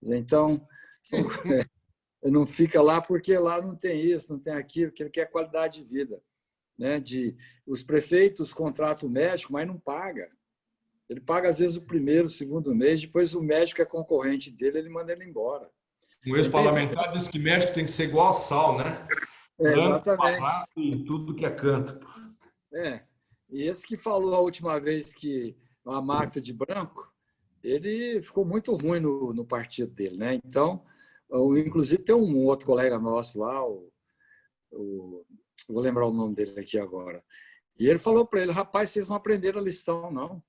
Então, não fica lá porque lá não tem isso, não tem aquilo, porque ele quer qualidade de vida. Né? Os prefeitos contratam o médico, mas não paga. Ele paga, às vezes, o primeiro, o segundo mês, depois o médico é concorrente dele, ele manda ele embora. Um ex-parlamentar disse que médico tem que ser igual a sal, né? Exatamente. E tudo que é canto. E esse que falou a última vez que a máfia de branco, ele ficou muito ruim no partido dele, né? Então, inclusive tem um outro colega nosso lá, vou lembrar o nome dele aqui agora, e ele falou para ele: rapaz, vocês não aprenderam a lição, não.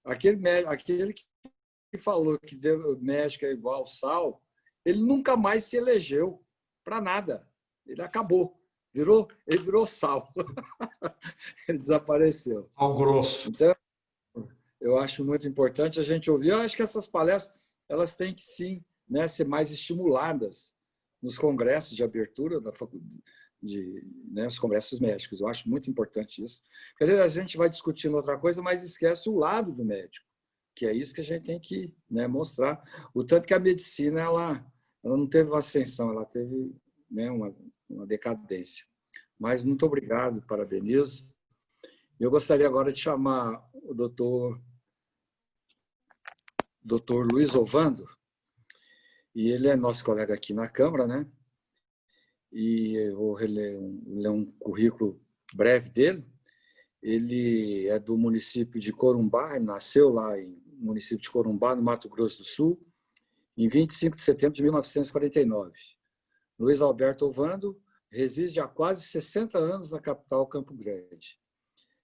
Aquele que falou que médico é igual ao sal, ele nunca mais se elegeu para nada. Ele acabou. Ele virou sal. Ele desapareceu. Sal grosso. Então, eu acho muito importante a gente ouvir. Eu acho que essas palestras elas têm que, sim, né, ser mais estimuladas nos congressos de abertura da faculdade, né, os congressos médicos. Eu acho muito importante isso. Quer dizer, a gente vai discutindo outra coisa, mas esquece o lado do médico, que é isso que a gente tem que, né, mostrar. O tanto que a medicina ela não teve uma ascensão, ela teve, né, uma decadência. Mas muito obrigado, parabenizo. Eu gostaria agora de chamar o doutor Luiz Ovando, e ele é nosso colega aqui na Câmara, né? E eu vou ler um currículo breve dele. Ele é do município de Corumbá, ele nasceu lá no município de Corumbá, no Mato Grosso do Sul, em 25 de setembro de 1949. Luiz Alberto Ovando reside há quase 60 anos na capital Campo Grande.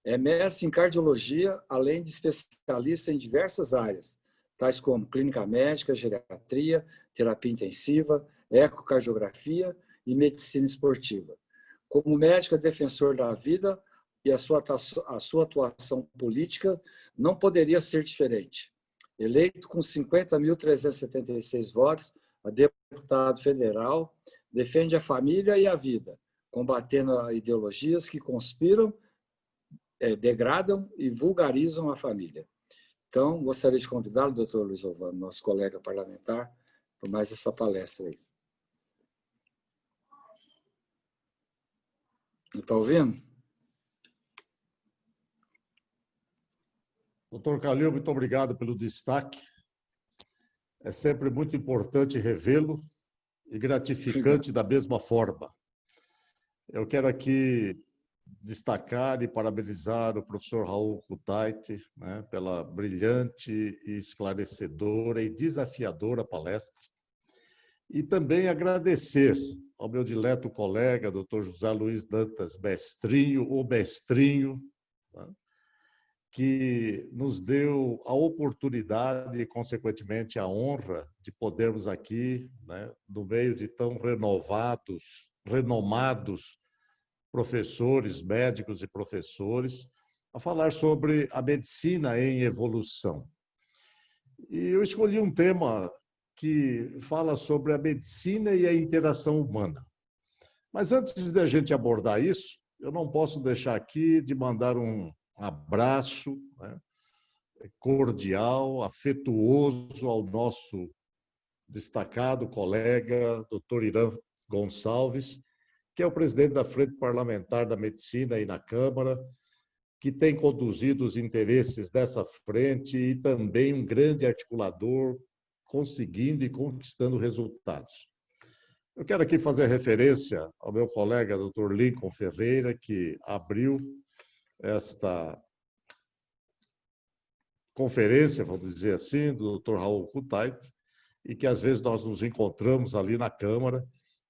É mestre em cardiologia, além de especialista em diversas áreas, tais como clínica médica, geriatria, terapia intensiva, ecocardiografia e medicina esportiva. Como médico é defensor da vida e a sua atuação política não poderia ser diferente. Eleito com 50.376 votos a deputado federal, defende a família e a vida, combatendo ideologias que conspiram, degradam e vulgarizam a família. Então, gostaria de convidar o doutor Luiz Ovando, nosso colega parlamentar, para mais essa palestra aí. Está ouvindo? Doutor Calil, muito obrigado pelo destaque. É sempre muito importante revê-lo e gratificante da mesma forma. Eu quero aqui destacar e parabenizar o professor Raul Kutaiti, né, pela brilhante, esclarecedora e desafiadora palestra. E também agradecer ao meu dileto colega, doutor José Luiz Dantas Mestrinho, o Mestrinho, né, que nos deu a oportunidade e, consequentemente, a honra de podermos aqui, né, no meio de tão renomados professores, médicos e professores, a falar sobre a medicina em evolução. E eu escolhi um tema que fala sobre a medicina e a interação humana. Mas antes de a gente abordar isso, eu não posso deixar aqui de mandar um abraço, né, cordial, afetuoso ao nosso destacado colega, Dr. Irã Gonçalves, que é o presidente da Frente Parlamentar da Medicina aí na Câmara, que tem conduzido os interesses dessa frente e também um grande articulador, conseguindo e conquistando resultados. Eu quero aqui fazer referência ao meu colega, Dr. Lincoln Ferreira, que abriu esta conferência, vamos dizer assim, do Dr. Raul Kutait, e que às vezes nós nos encontramos ali na Câmara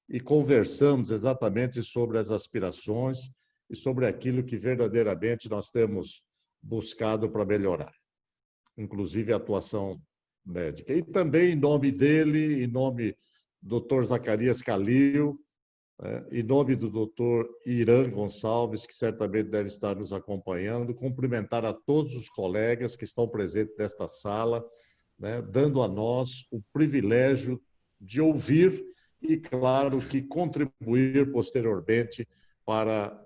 e conversamos exatamente sobre as aspirações e sobre aquilo que verdadeiramente nós temos buscado para melhorar, inclusive a atuação médica. E também, em nome dele, em nome do Dr. Zacarias Calil, em nome do Dr. Irã Gonçalves, que certamente deve estar nos acompanhando, cumprimentar a todos os colegas que estão presentes nesta sala, dando a nós o privilégio de ouvir e, claro, que contribuir posteriormente para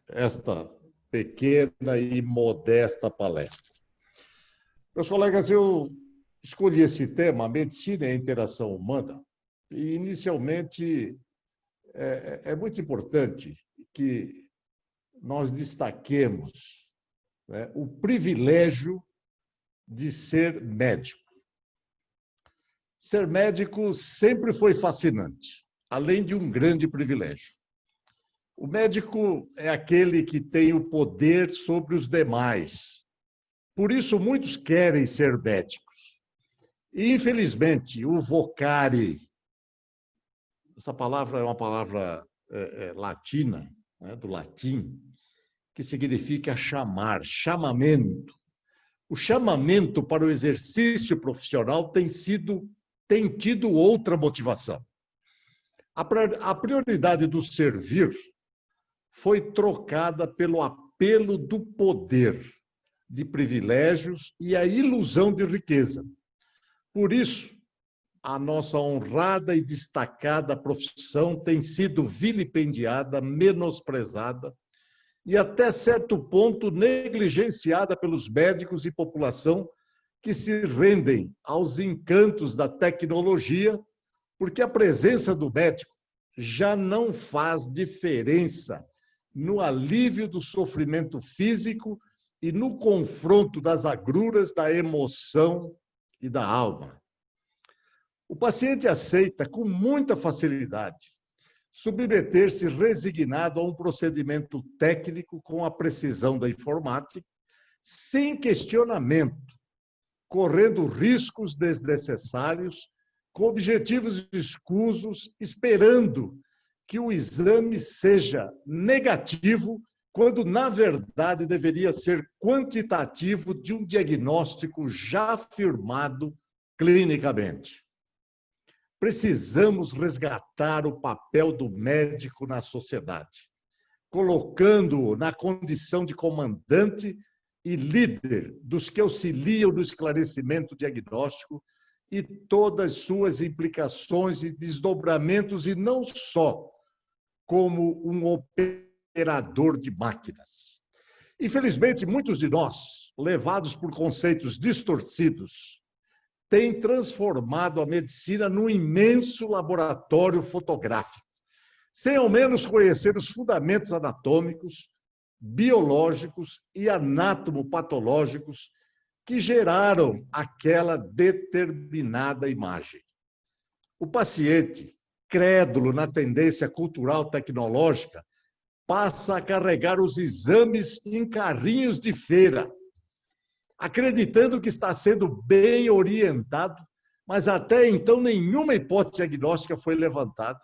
esta pequena e modesta palestra. Meus colegas, eu escolhi esse tema, a medicina e a interação humana, e inicialmente é muito importante que nós destaquemos o privilégio de ser médico. Ser médico sempre foi fascinante, além de um grande privilégio. O médico é aquele que tem o poder sobre os demais. Por isso, muitos querem ser médicos. E, infelizmente, o vocare, essa palavra é uma palavra latina, do latim, que significa chamar, chamamento. O chamamento para o exercício profissional tem tido outra motivação. A prioridade do servir foi trocada pelo apelo do poder, de privilégios e a ilusão de riqueza. Por isso, a nossa honrada e destacada profissão tem sido vilipendiada, menosprezada e, até certo ponto, negligenciada pelos médicos e população que se rendem aos encantos da tecnologia, porque a presença do médico já não faz diferença no alívio do sofrimento físico e no confronto das agruras da emoção e da alma. O paciente aceita com muita facilidade submeter-se resignado a um procedimento técnico com a precisão da informática, sem questionamento, correndo riscos desnecessários, com objetivos escusos, esperando que o exame seja negativo, quando, na verdade, deveria ser quantitativo de um diagnóstico já firmado clinicamente. Precisamos resgatar o papel do médico na sociedade, colocando-o na condição de comandante e líder dos que auxiliam no esclarecimento diagnóstico e todas suas implicações e desdobramentos, e não só como um operador de máquinas. Infelizmente, muitos de nós, levados por conceitos distorcidos, têm transformado a medicina num imenso laboratório fotográfico, sem ao menos conhecer os fundamentos anatômicos, biológicos e anatomopatológicos que geraram aquela determinada imagem. O paciente, crédulo na tendência cultural tecnológica, passa a carregar os exames em carrinhos de feira, acreditando que está sendo bem orientado, mas até então nenhuma hipótese diagnóstica foi levantada,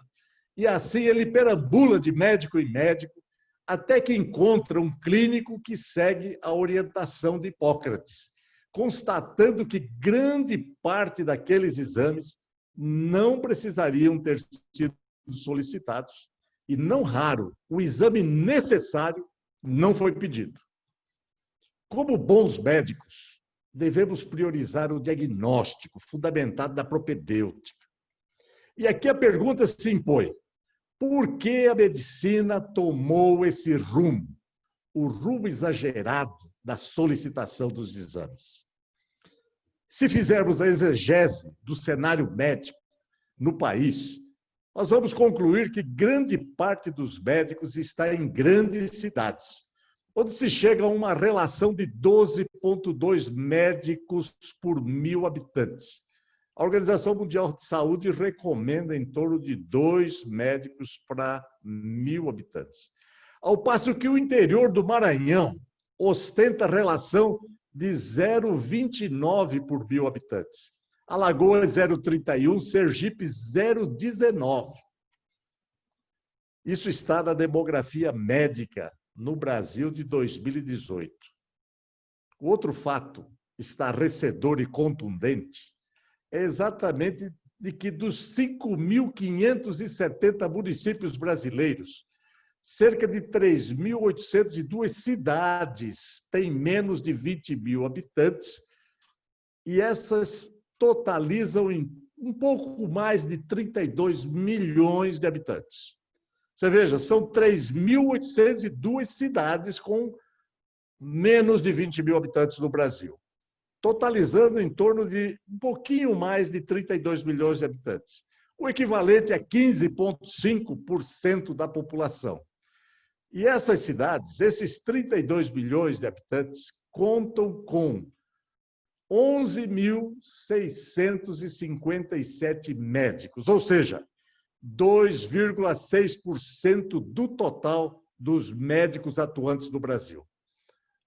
e assim ele perambula de médico em médico, até que encontra um clínico que segue a orientação de Hipócrates, constatando que grande parte daqueles exames não precisariam ter sido solicitados, e não raro, o exame necessário não foi pedido. Como bons médicos, devemos priorizar o diagnóstico fundamentado na propedêutica. E aqui a pergunta se impõe: por que a medicina tomou esse rumo, o rumo exagerado da solicitação dos exames? Se fizermos a exegese do cenário médico no país, nós vamos concluir que grande parte dos médicos está em grandes cidades, onde se chega a uma relação de 12,2 médicos por 1.000 habitantes. A Organização Mundial de Saúde recomenda em torno de 2 médicos para 1.000 habitantes. Ao passo que o interior do Maranhão ostenta relação de 0,29 por 1.000 habitantes. Alagoas, 0,31, Sergipe, 0,19. Isso está na demografia médica no Brasil de 2018. O outro fato estarrecedor e contundente é exatamente de que dos 5.570 municípios brasileiros, cerca de 3.802 cidades têm menos de 20.000 habitantes, e essas totalizam em um pouco mais de 32 milhões de habitantes. Você veja, são 3.802 cidades com menos de 20.000 habitantes no Brasil, totalizando em torno de um pouquinho mais de 32 milhões de habitantes, o equivalente a 15,5% da população. E essas cidades, esses 32 milhões de habitantes, contam com 11.657 médicos, ou seja, 2,6% do total dos médicos atuantes no Brasil.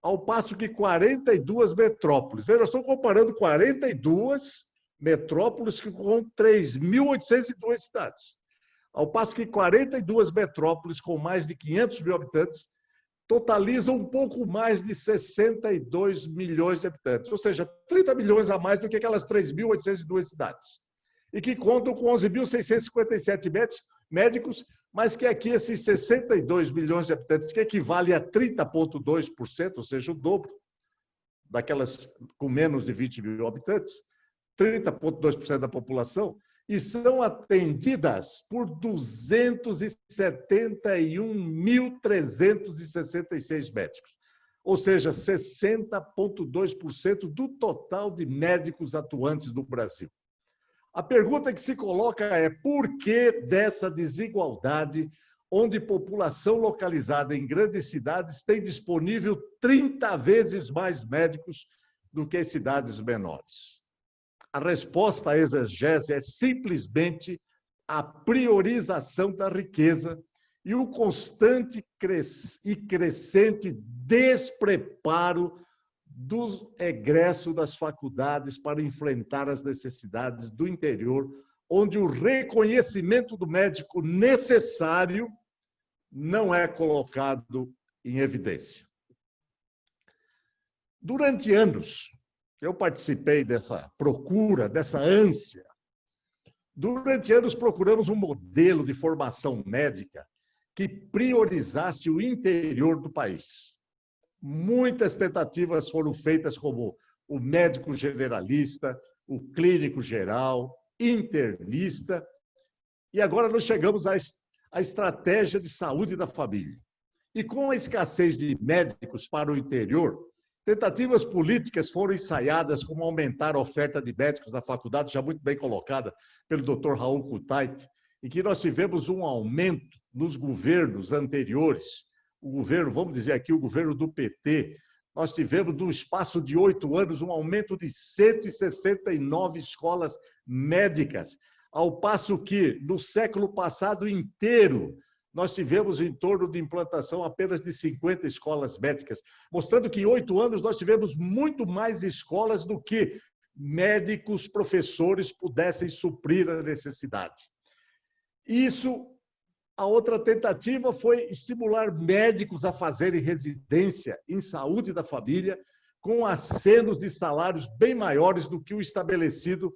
Ao passo que 42 metrópoles, veja, eu estou comparando 42 metrópoles com 3.802 cidades. Ao passo que 42 metrópoles com mais de 500.000 habitantes totalizam um pouco mais de 62 milhões de habitantes, ou seja, 30 milhões a mais do que aquelas 3.802 cidades. E que contam com 11.657 médicos, mas que aqui esses 62 milhões de habitantes, que equivale a 30,2%, ou seja, o dobro daquelas com menos de 20.000 habitantes, 30,2% da população, e são atendidas por 271.366 médicos, ou seja, 60,2% do total de médicos atuantes no Brasil. A pergunta que se coloca é por que dessa desigualdade, onde população localizada em grandes cidades tem disponível 30 vezes mais médicos do que cidades menores? A resposta à exegese é simplesmente a priorização da riqueza e o constante e crescente despreparo do egresso das faculdades para enfrentar as necessidades do interior, onde o reconhecimento do médico necessário não é colocado em evidência. Durante anos, eu participei dessa procura, dessa ânsia. Durante anos, procuramos um modelo de formação médica que priorizasse o interior do país. Muitas tentativas foram feitas, como o médico generalista, o clínico geral, internista, e agora nós chegamos à estratégia de saúde da família. E com a escassez de médicos para o interior, tentativas políticas foram ensaiadas, como aumentar a oferta de médicos na faculdade, já muito bem colocada pelo Dr. Raul Kutait, em que nós tivemos um aumento nos governos anteriores. O governo, vamos dizer aqui, o governo do PT, nós tivemos, no espaço de 8 anos, um aumento de 169 escolas médicas, ao passo que, no século passado inteiro, nós tivemos em torno de implantação apenas de 50 escolas médicas, mostrando que em 8 anos nós tivemos muito mais escolas do que médicos, professores pudessem suprir a necessidade. Isso, a outra tentativa foi estimular médicos a fazerem residência em saúde da família, com acenos de salários bem maiores do que o estabelecido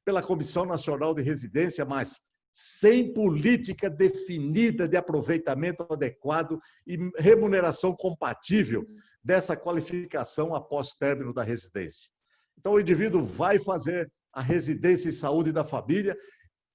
pela Comissão Nacional de Residência, mas sem política definida de aproveitamento adequado e remuneração compatível dessa qualificação após término da residência. Então, o indivíduo vai fazer a residência em saúde da família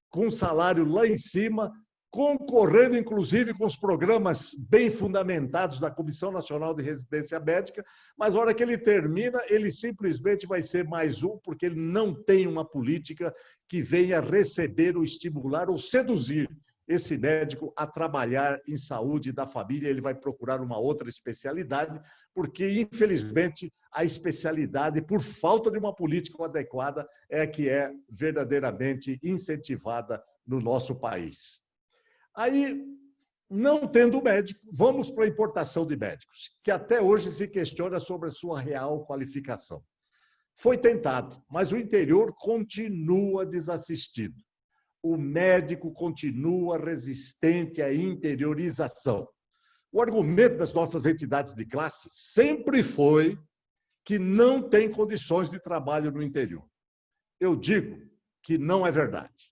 com um salário lá em cima, concorrendo, inclusive, com os programas bem fundamentados da Comissão Nacional de Residência Médica, mas na hora que ele termina, ele simplesmente vai ser mais um, porque ele não tem uma política que venha receber ou estimular ou seduzir esse médico a trabalhar em saúde da família. Ele vai procurar uma outra especialidade, porque, infelizmente, a especialidade, por falta de uma política adequada, é a que é verdadeiramente incentivada no nosso país. Aí, não tendo médico, vamos para a importação de médicos, que até hoje se questiona sobre a sua real qualificação. Foi tentado, mas o interior continua desassistido. O médico continua resistente à interiorização. O argumento das nossas entidades de classe sempre foi que não tem condições de trabalho no interior. Eu digo que não é verdade.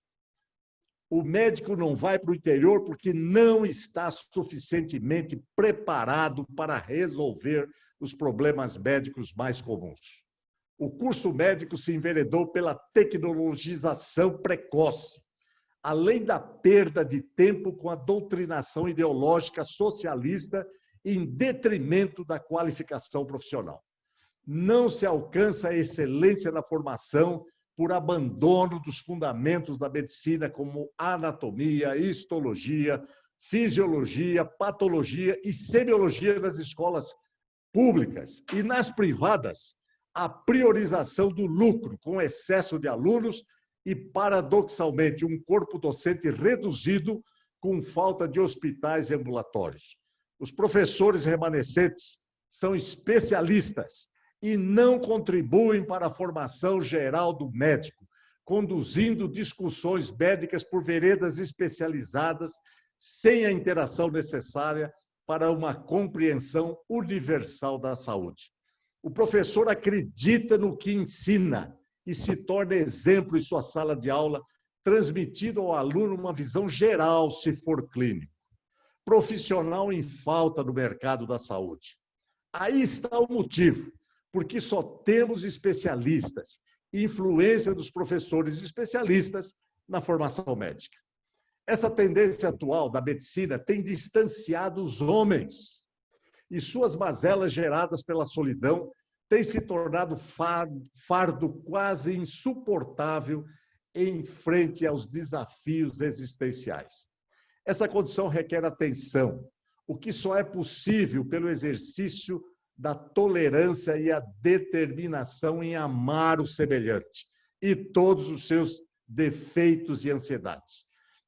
O médico não vai para o interior porque não está suficientemente preparado para resolver os problemas médicos mais comuns. O curso médico se enveredou pela tecnologização precoce, além da perda de tempo com a doutrinação ideológica socialista em detrimento da qualificação profissional. Não se alcança a excelência na formação por abandono dos fundamentos da medicina, como anatomia, histologia, fisiologia, patologia e semiologia nas escolas públicas. E nas privadas, a priorização do lucro, com excesso de alunos e, paradoxalmente, um corpo docente reduzido com falta de hospitais e ambulatórios. Os professores remanescentes são especialistas e não contribuem para a formação geral do médico, conduzindo discussões médicas por veredas especializadas, sem a interação necessária para uma compreensão universal da saúde. O professor acredita no que ensina e se torna exemplo em sua sala de aula, transmitindo ao aluno uma visão geral, se for clínico. Profissional em falta no mercado da saúde. Aí está o motivo, porque só temos especialistas, influência dos professores especialistas na formação médica. Essa tendência atual da medicina tem distanciado os homens e suas mazelas geradas pela solidão têm se tornado fardo quase insuportável em frente aos desafios existenciais. Essa condição requer atenção, o que só é possível pelo exercício da tolerância e a determinação em amar o semelhante e todos os seus defeitos e ansiedades.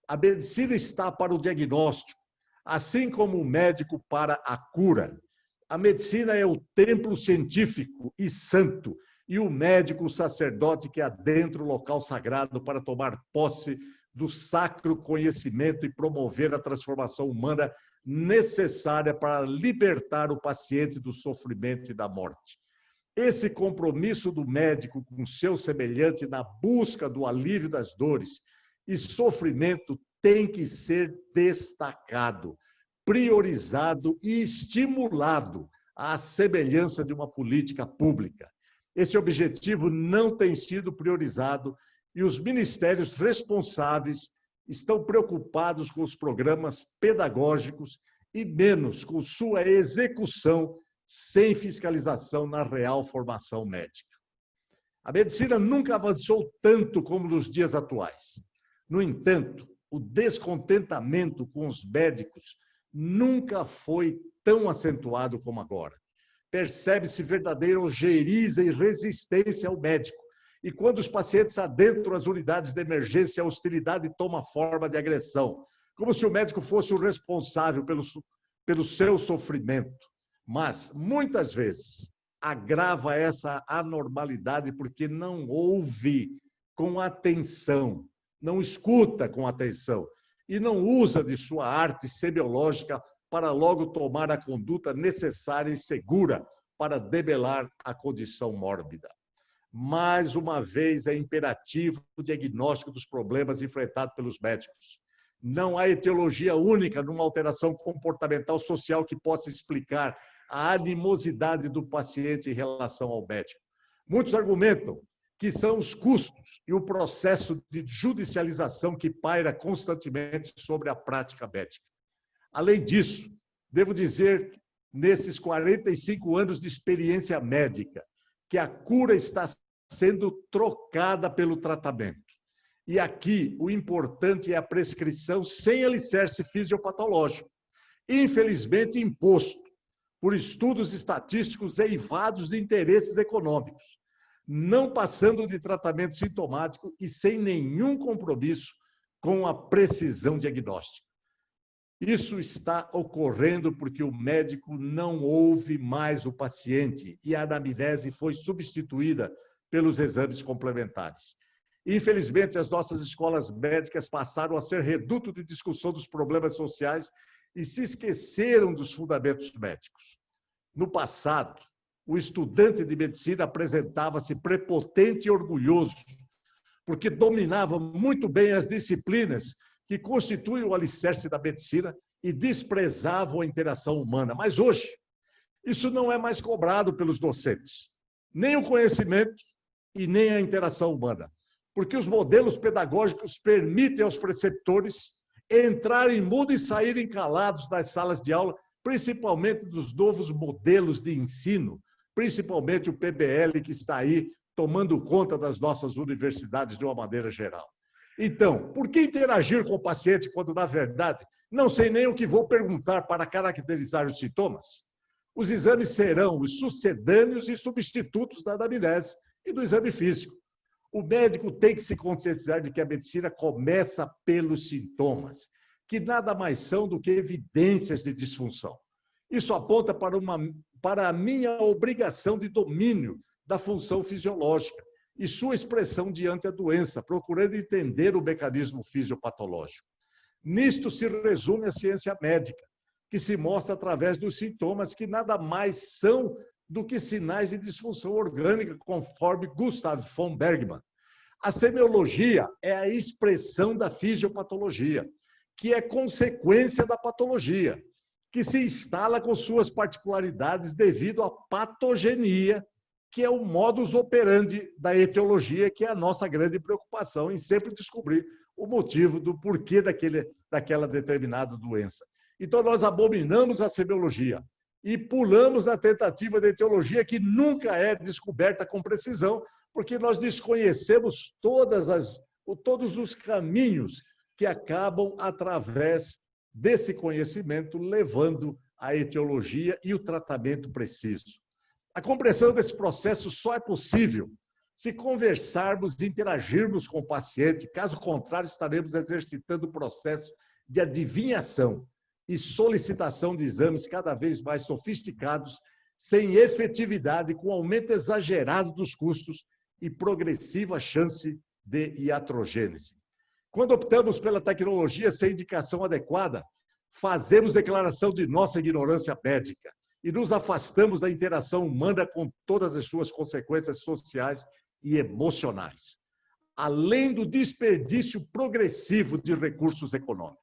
A medicina está para o diagnóstico, assim como o médico para a cura. A medicina é o templo científico e santo, e o médico o sacerdote que adentra o local sagrado para tomar posse do sacro conhecimento e promover a transformação humana necessária para libertar o paciente do sofrimento e da morte. Esse compromisso do médico com seu semelhante na busca do alívio das dores e sofrimento tem que ser destacado, priorizado e estimulado à semelhança de uma política pública. Esse objetivo não tem sido priorizado e os ministérios responsáveis estão preocupados com os programas pedagógicos e menos com sua execução sem fiscalização na real formação médica. A medicina nunca avançou tanto como nos dias atuais. No entanto, o descontentamento com os médicos nunca foi tão acentuado como agora. Percebe-se verdadeira ojeriza e resistência ao médico. E quando os pacientes adentram as unidades de emergência, a hostilidade toma forma de agressão, como se o médico fosse o responsável pelo seu sofrimento. Mas, muitas vezes, agrava essa anormalidade porque não ouve com atenção, não escuta com atenção e não usa de sua arte semiológica para logo tomar a conduta necessária e segura para debelar a condição mórbida. Mais uma vez, é imperativo o diagnóstico dos problemas enfrentados pelos médicos. Não há etiologia única numa alteração comportamental social que possa explicar a animosidade do paciente em relação ao médico. Muitos argumentam que são os custos e o processo de judicialização que paira constantemente sobre a prática médica. Além disso, devo dizer, nesses 45 anos de experiência médica, que a cura está sendo trocada pelo tratamento. E aqui o importante é a prescrição sem alicerce fisiopatológico, infelizmente imposto por estudos estatísticos eivados de interesses econômicos, não passando de tratamento sintomático e sem nenhum compromisso com a precisão diagnóstica. Isso está ocorrendo porque o médico não ouve mais o paciente e a anamnese foi substituída pelos exames complementares. Infelizmente, as nossas escolas médicas passaram a ser reduto de discussão dos problemas sociais e se esqueceram dos fundamentos médicos. No passado, o estudante de medicina apresentava-se prepotente e orgulhoso, porque dominava muito bem as disciplinas que constituem o alicerce da medicina e desprezavam a interação humana. Mas hoje, isso não é mais cobrado pelos docentes, nem o conhecimento e nem a interação humana, porque os modelos pedagógicos permitem aos preceptores entrarem mudo e saírem calados das salas de aula, principalmente dos novos modelos de ensino, principalmente o PBL, que está aí tomando conta das nossas universidades de uma maneira geral. Então, por que interagir com o paciente quando, na verdade, não sei nem o que vou perguntar para caracterizar os sintomas? Os exames serão os sucedâneos e substitutos da anamnese e do exame físico. O médico tem que se conscientizar de que a medicina começa pelos sintomas, que nada mais são do que evidências de disfunção. Isso aponta para a minha obrigação de domínio da função fisiológica e sua expressão diante a doença, procurando entender o mecanismo fisiopatológico. Nisto se resume a ciência médica, que se mostra através dos sintomas que nada mais são do que sinais de disfunção orgânica, conforme Gustav von Bergmann. A semiologia é a expressão da fisiopatologia, que é consequência da patologia, que se instala com suas particularidades devido à patogenia, que é o modus operandi da etiologia, que é a nossa grande preocupação em sempre descobrir o motivo do porquê daquela determinada doença. Então, nós abominamos a semiologia e pulamos na tentativa de etiologia, que nunca é descoberta com precisão, porque nós desconhecemos todos os caminhos que acabam através desse conhecimento, levando à etiologia e o tratamento preciso. A compreensão desse processo só é possível se conversarmos e interagirmos com o paciente, caso contrário, estaremos exercitando o processo de adivinhação e solicitação de exames cada vez mais sofisticados, sem efetividade, com aumento exagerado dos custos e progressiva chance de iatrogênese. Quando optamos pela tecnologia sem indicação adequada, fazemos declaração de nossa ignorância médica e nos afastamos da interação humana com todas as suas consequências sociais e emocionais, além do desperdício progressivo de recursos econômicos.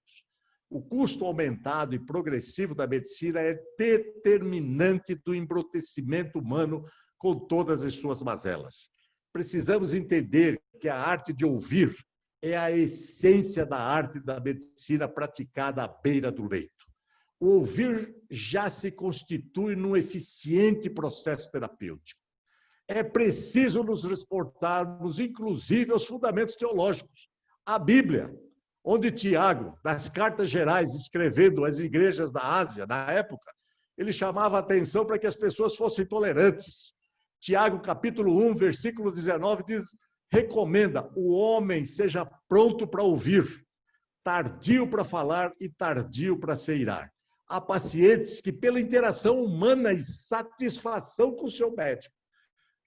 O custo aumentado e progressivo da medicina é determinante do embrutecimento humano com todas as suas mazelas. Precisamos entender que a arte de ouvir é a essência da arte da medicina praticada à beira do leito. O ouvir já se constitui num eficiente processo terapêutico. É preciso nos reportarmos, inclusive, aos fundamentos teológicos. A Bíblia, onde Tiago, nas cartas gerais, escrevendo às igrejas da Ásia, na época, ele chamava a atenção para que as pessoas fossem tolerantes. Tiago, capítulo 1, versículo 19, recomenda: o homem seja pronto para ouvir, tardio para falar e tardio para se irar. Há pacientes que, pela interação humana e satisfação com o seu médico,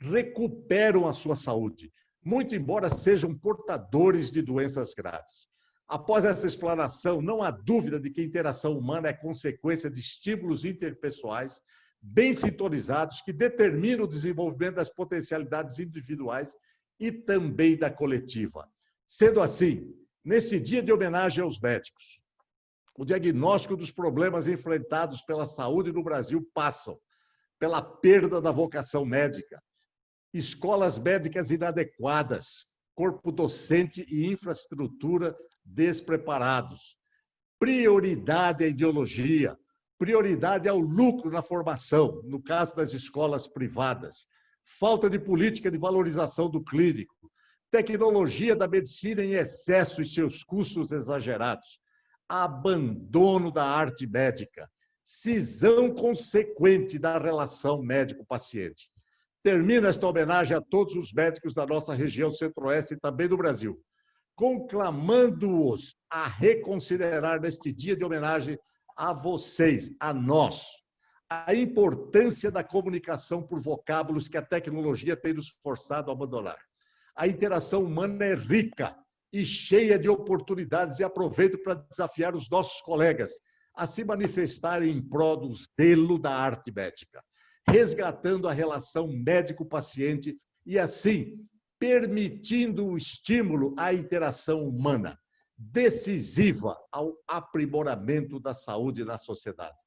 recuperam a sua saúde, muito embora sejam portadores de doenças graves. Após essa explanação, não há dúvida de que a interação humana é consequência de estímulos interpessoais bem sintonizados que determinam o desenvolvimento das potencialidades individuais e também da coletiva. Sendo assim, nesse dia de homenagem aos médicos, o diagnóstico dos problemas enfrentados pela saúde no Brasil passam pela perda da vocação médica, escolas médicas inadequadas, corpo docente e infraestrutura despreparados. Prioridade à ideologia, prioridade ao lucro na formação, no caso das escolas privadas. Falta de política de valorização do clínico, tecnologia da medicina em excesso e seus custos exagerados, abandono da arte médica, cisão consequente da relação médico-paciente. Termino esta homenagem a todos os médicos da nossa região centro-oeste e também do Brasil, conclamando-os a reconsiderar neste dia de homenagem a vocês, a nós, a importância da comunicação por vocábulos que a tecnologia tem nos forçado a abandonar. A interação humana é rica e cheia de oportunidades e aproveito para desafiar os nossos colegas a se manifestarem em prol do zelo da arte médica, resgatando a relação médico-paciente e, assim, permitindo o estímulo à interação humana, decisiva ao aprimoramento da saúde na sociedade.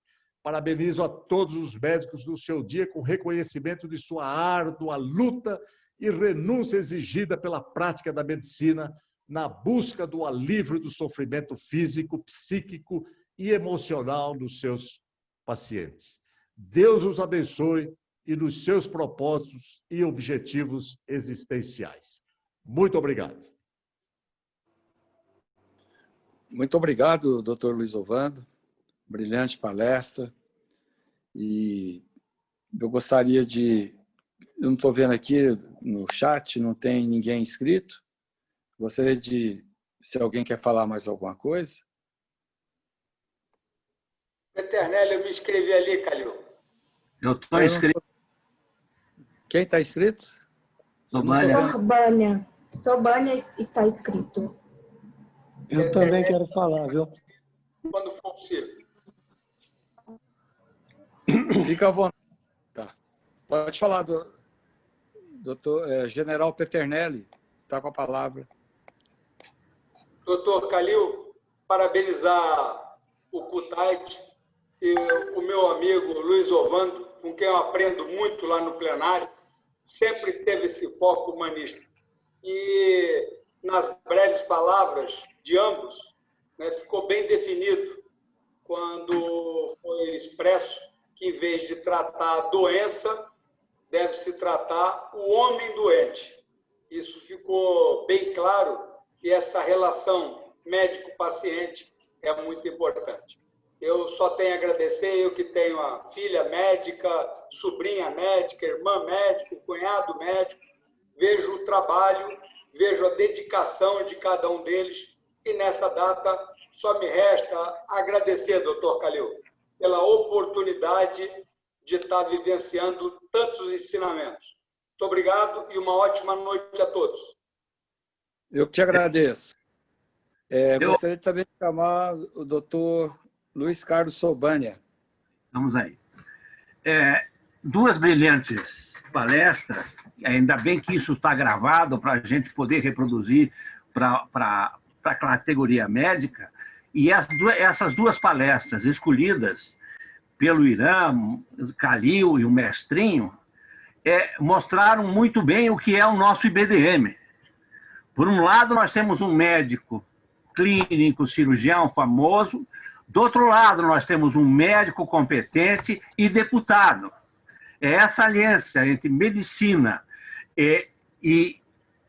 Parabenizo a todos os médicos no seu dia com reconhecimento de sua árdua luta e renúncia exigida pela prática da medicina na busca do alívio do sofrimento físico, psíquico e emocional dos seus pacientes. Deus os abençoe e nos seus propósitos e objetivos existenciais. Muito obrigado. Muito obrigado, doutor Luiz Ovando. Brilhante palestra. E eu gostaria de... Eu não estou vendo aqui no chat, não tem ninguém inscrito. Gostaria de... Se alguém quer falar mais alguma coisa. Peternelli, eu me inscrevi ali, Calil. Eu estou inscrito. Quem está inscrito? Sobânia. Sobânia está inscrito. Eu também quero falar, viu? Quando for possível. Fica à vontade. Tá. Pode falar, doutor General Peternelli. Está com a palavra. Doutor Calil, parabenizar o CUTAIC e o meu amigo Luiz Ovando, com quem eu aprendo muito lá no plenário, sempre teve esse foco humanista. E, nas breves palavras de ambos, né, ficou bem definido quando foi expresso que, em vez de tratar a doença, deve-se tratar o homem doente. Isso ficou bem claro, que essa relação médico-paciente é muito importante. Eu só tenho a agradecer, eu que tenho a filha médica, sobrinha médica, irmã médica, cunhado médico, vejo o trabalho, vejo a dedicação de cada um deles e nessa data só me resta agradecer, doutor Calil, pela oportunidade de estar vivenciando tantos ensinamentos. Muito obrigado e uma ótima noite a todos. Eu que te agradeço. Gostaria também de chamar o doutor Luiz Carlos Sobânia. Vamos aí. Duas brilhantes palestras, ainda bem que isso está gravado para a gente poder reproduzir para a categoria médica, e essas duas palestras escolhidas pelo Irã, Calil e o Mestrinho, mostraram muito bem o que é o nosso IBDM. Por um lado, nós temos um médico clínico, cirurgião famoso. Do outro lado, nós temos um médico competente e deputado. É essa aliança entre medicina e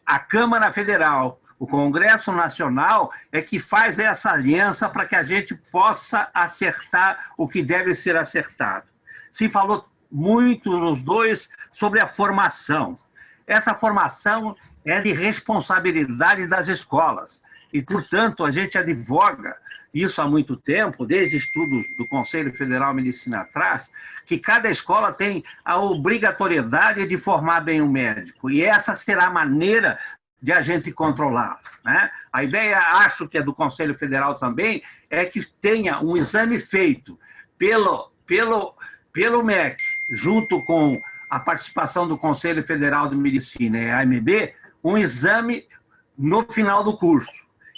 a Câmara Federal, o Congresso Nacional, é que faz essa aliança para que a gente possa acertar o que deve ser acertado. Se falou muito nos dois sobre a formação. Essa formação é de responsabilidade das escolas. E, portanto, a gente advoga isso há muito tempo, desde estudos do Conselho Federal de Medicina atrás, que cada escola tem a obrigatoriedade de formar bem o médico. E essa será a maneira de a gente controlar, né? A ideia, acho que é do Conselho Federal também, é que tenha um exame feito pelo MEC, junto com a participação do Conselho Federal de Medicina e a AMB, um exame no final do curso.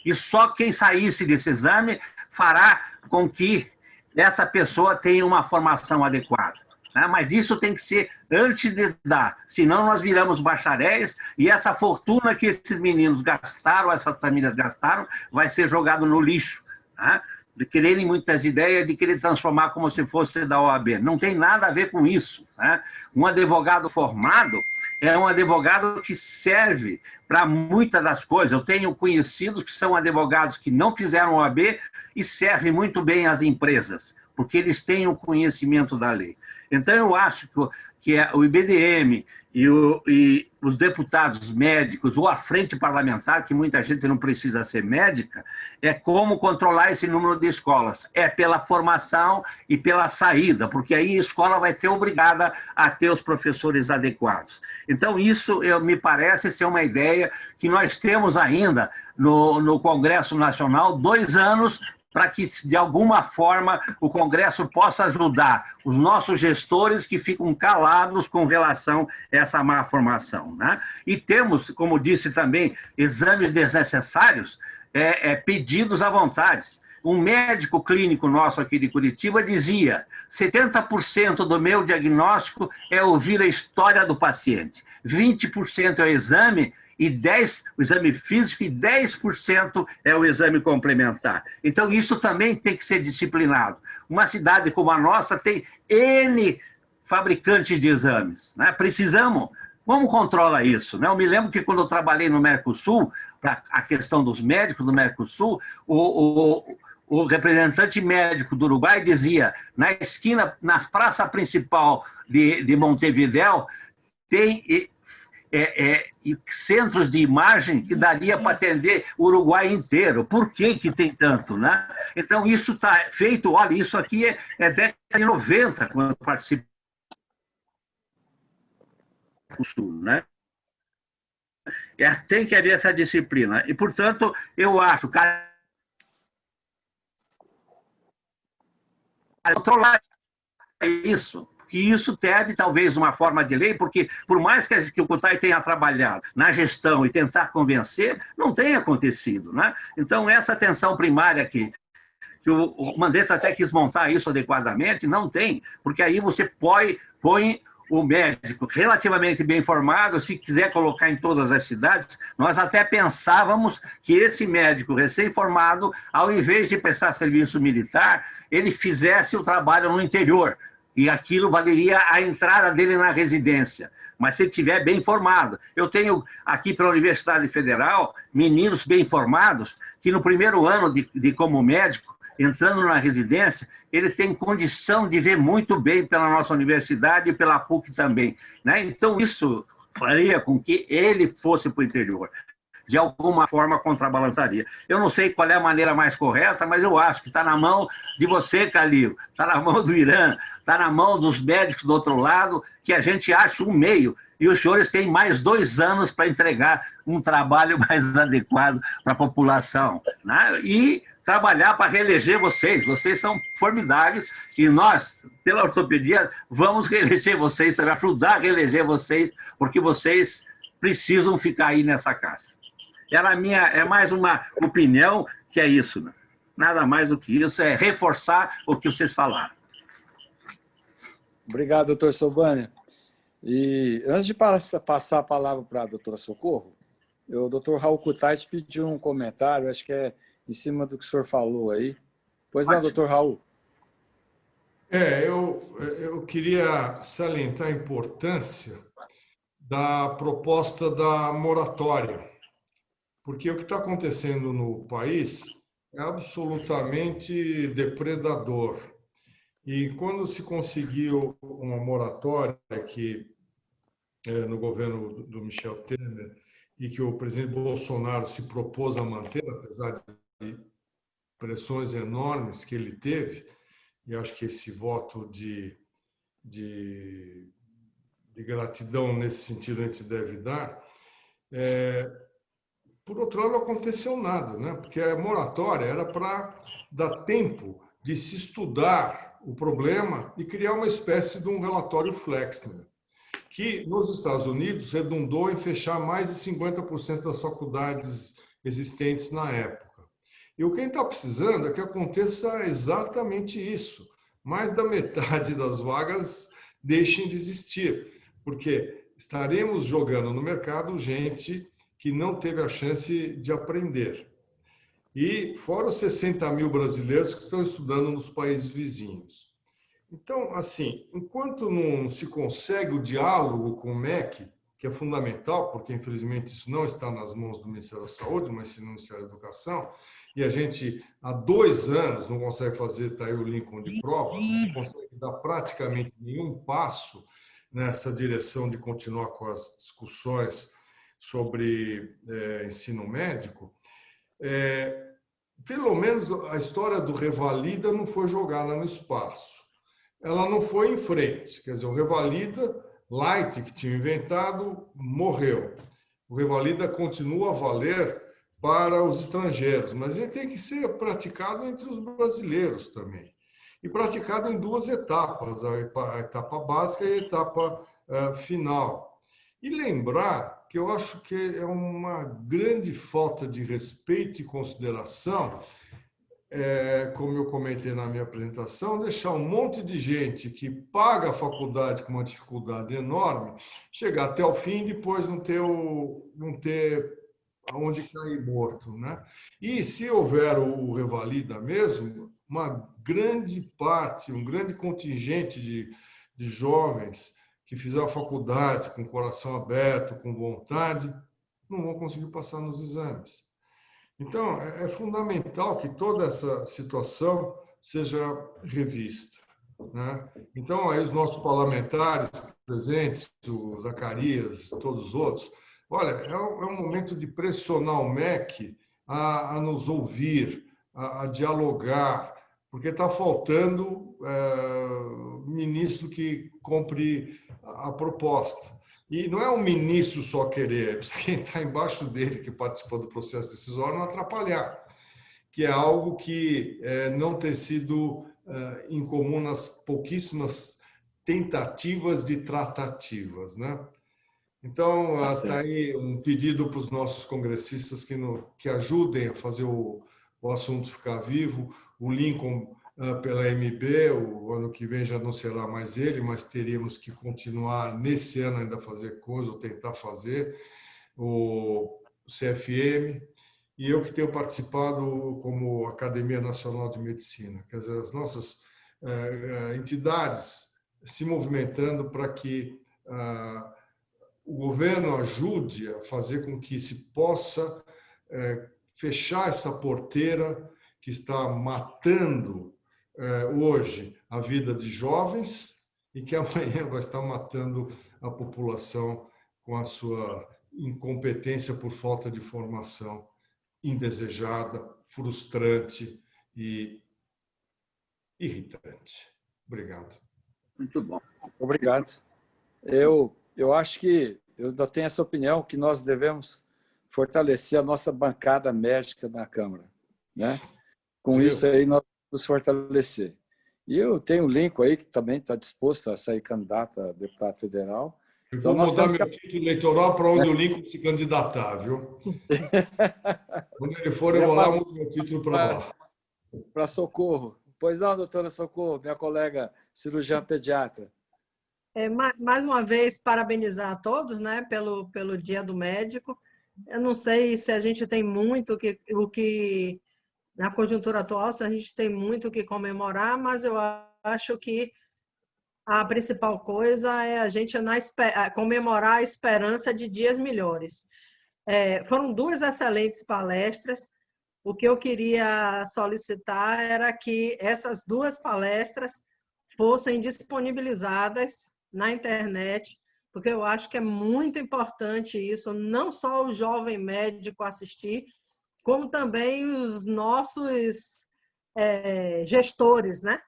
E só quem saísse desse exame fará com que essa pessoa tenha uma formação adequada. né? Mas isso tem que ser antes de dar, senão nós viramos bacharéis e essa fortuna que esses meninos gastaram, essas famílias gastaram, vai ser jogado no lixo, né? De quererem muitas ideias, de querer transformar como se fosse da OAB. Não tem nada a ver com isso, né? Um advogado formado é um advogado que serve para muitas das coisas. Eu tenho conhecidos que são advogados que não fizeram OAB e servem muito bem às empresas, porque eles têm o conhecimento da lei. Então, eu acho que o IBDM e os deputados médicos, ou a frente parlamentar, que muita gente não precisa ser médica, é como controlar esse número de escolas. É pela formação e pela saída, porque aí a escola vai ser obrigada a ter os professores adequados. Então, isso me parece ser uma ideia que nós temos ainda no Congresso Nacional 2 anos para que, de alguma forma, o Congresso possa ajudar os nossos gestores que ficam calados com relação a essa má formação, né? E temos, como disse também, exames desnecessários, pedidos à vontade. Um médico clínico nosso aqui de Curitiba dizia: 70% do meu diagnóstico é ouvir a história do paciente, 20% é o exame, o exame físico, e 10% é o exame complementar. Então, isso também tem que ser disciplinado. Uma cidade como a nossa tem N fabricantes de exames, né? Precisamos. Como controla isso, né? Eu me lembro que quando eu trabalhei no Mercosul, para a questão dos médicos do Mercosul, o representante médico do Uruguai dizia: na esquina, na praça principal de Montevidéu, tem centros de imagem que daria para atender o Uruguai inteiro. Por que tem tanto, né? Então, isso está feito. Olha, isso aqui é década de 90, quando eu participei do Sul, né? Tem que haver essa disciplina. E, portanto, eu acho que controlar isso, que isso deve, talvez, uma forma de lei, porque, por mais que o CUTAI tenha trabalhado na gestão e tentar convencer, não tem acontecido, né? Então, essa atenção primária que o Mandetta até quis montar isso adequadamente, não tem, porque aí você põe o médico relativamente bem informado, se quiser colocar em todas as cidades. Nós até pensávamos que esse médico recém-formado, ao invés de prestar serviço militar, ele fizesse o trabalho no interior, e aquilo valeria a entrada dele na residência. Mas se ele estiver bem formado. Eu tenho aqui pela Universidade Federal meninos bem formados que no primeiro ano de como médico, entrando na residência, ele tem condição de ver muito bem pela nossa universidade e pela PUC também, né? Então, isso faria com que ele fosse para o interior. De alguma forma, contrabalançaria. Eu não sei qual é a maneira mais correta, mas eu acho que está na mão de você, Calil, está na mão do Irã, está na mão dos médicos do outro lado, que a gente acha um meio. E os senhores têm mais 2 anos para entregar um trabalho mais adequado para a população, né? E trabalhar para reeleger vocês. Vocês são formidáveis e nós, pela ortopedia, vamos reeleger vocês, ajudar a reeleger vocês, porque vocês precisam ficar aí nessa casa. É mais uma opinião que é isso, né? Nada mais do que isso, é reforçar o que vocês falaram. Obrigado, doutor Sobania. E antes de passar a palavra para a doutora Socorro, o doutor Raul Kutait pediu um comentário, acho que é em cima do que o senhor falou aí. Pois não, doutor Raul. Eu queria salientar a importância da proposta da moratória, porque o que está acontecendo no país é absolutamente depredador. E quando se conseguiu uma moratória que no governo do Michel Temer e que o presidente Bolsonaro se propôs a manter, apesar de pressões enormes que ele teve, e acho que esse voto de gratidão nesse sentido a gente deve dar. Por outro lado, não aconteceu nada, né? Porque a moratória era para dar tempo de se estudar o problema e criar uma espécie de um relatório Flexner, que nos Estados Unidos redundou em fechar mais de 50% das faculdades existentes na época. E o que a gente está precisando é que aconteça exatamente isso. Mais da metade das vagas deixem de existir, porque estaremos jogando no mercado gente que não teve a chance de aprender. E fora os 60 mil brasileiros que estão estudando nos países vizinhos. Então, assim, enquanto não se consegue o diálogo com o MEC, que é fundamental, porque infelizmente isso não está nas mãos do Ministério da Saúde, mas sim no Ministério da Educação, e a gente há 2 anos não consegue fazer, está aí o Lincoln de prova, não consegue dar praticamente nenhum passo nessa direção de continuar com as discussões sobre ensino médico, pelo menos a história do Revalida não foi jogada no espaço. Ela não foi em frente. Quer dizer, o Revalida Light, que tinha inventado, morreu. O Revalida continua a valer para os estrangeiros, mas ele tem que ser praticado entre os brasileiros também. E praticado em 2 etapas, a etapa básica e a etapa final. E lembrar que eu acho que é uma grande falta de respeito e consideração, como eu comentei na minha apresentação, deixar um monte de gente que paga a faculdade com uma dificuldade enorme, chegar até o fim e depois não ter aonde cair morto, né? E se houver o Revalida mesmo, uma grande parte, um grande contingente de jovens que fizeram a faculdade com o coração aberto, com vontade, não vão conseguir passar nos exames. Então, é fundamental que toda essa situação seja revista, né? Então, aí os nossos parlamentares presentes, o Zacarias, todos os outros, olha, é um momento de pressionar o MEC a nos ouvir, a dialogar, porque está faltando ministro que compre a proposta. E não é um ministro só querer, é quem está embaixo dele, que participou do processo decisório, não atrapalhar, que é algo que não tem sido incomum nas pouquíssimas tentativas de tratativas, né? Então, está aí um pedido para os nossos congressistas que ajudem a fazer o assunto ficar vivo. O Lincoln, pela MB, o ano que vem já não será mais ele, mas teríamos que continuar nesse ano ainda a fazer coisa, ou tentar fazer, o CFM, e eu que tenho participado como Academia Nacional de Medicina. Quer dizer, as nossas entidades se movimentando para que o governo ajude a fazer com que se possa fechar essa porteira que está matando hoje a vida de jovens e que amanhã vai estar matando a população com a sua incompetência por falta de formação indesejada, frustrante e irritante. Obrigado. Muito bom. Obrigado. Eu acho que eu ainda tenho essa opinião que nós devemos fortalecer a nossa bancada médica na Câmara, né? Com isso aí nós vamos fortalecer. E eu tenho um Lincoln aí que também está disposto a sair candidato a deputado federal. Eu vou mudar meu título eleitoral para onde o Lincoln se candidatar, viu? Quando ele for, eu vou lá, mudo meu título para lá. Para Socorro. Pois não, doutora Socorro, minha colega cirurgiã pediatra. Mais uma vez, parabenizar a todos, né, pelo Dia do Médico. Eu não sei se a gente tem muito o que na conjuntura atual, se a gente tem muito o que comemorar, mas eu acho que a principal coisa é a gente comemorar a esperança de dias melhores. Foram 2 excelentes palestras. O que eu queria solicitar era que essas 2 palestras fossem disponibilizadas na internet, porque eu acho que é muito importante isso, não só o jovem médico assistir, como também os nossos gestores, né?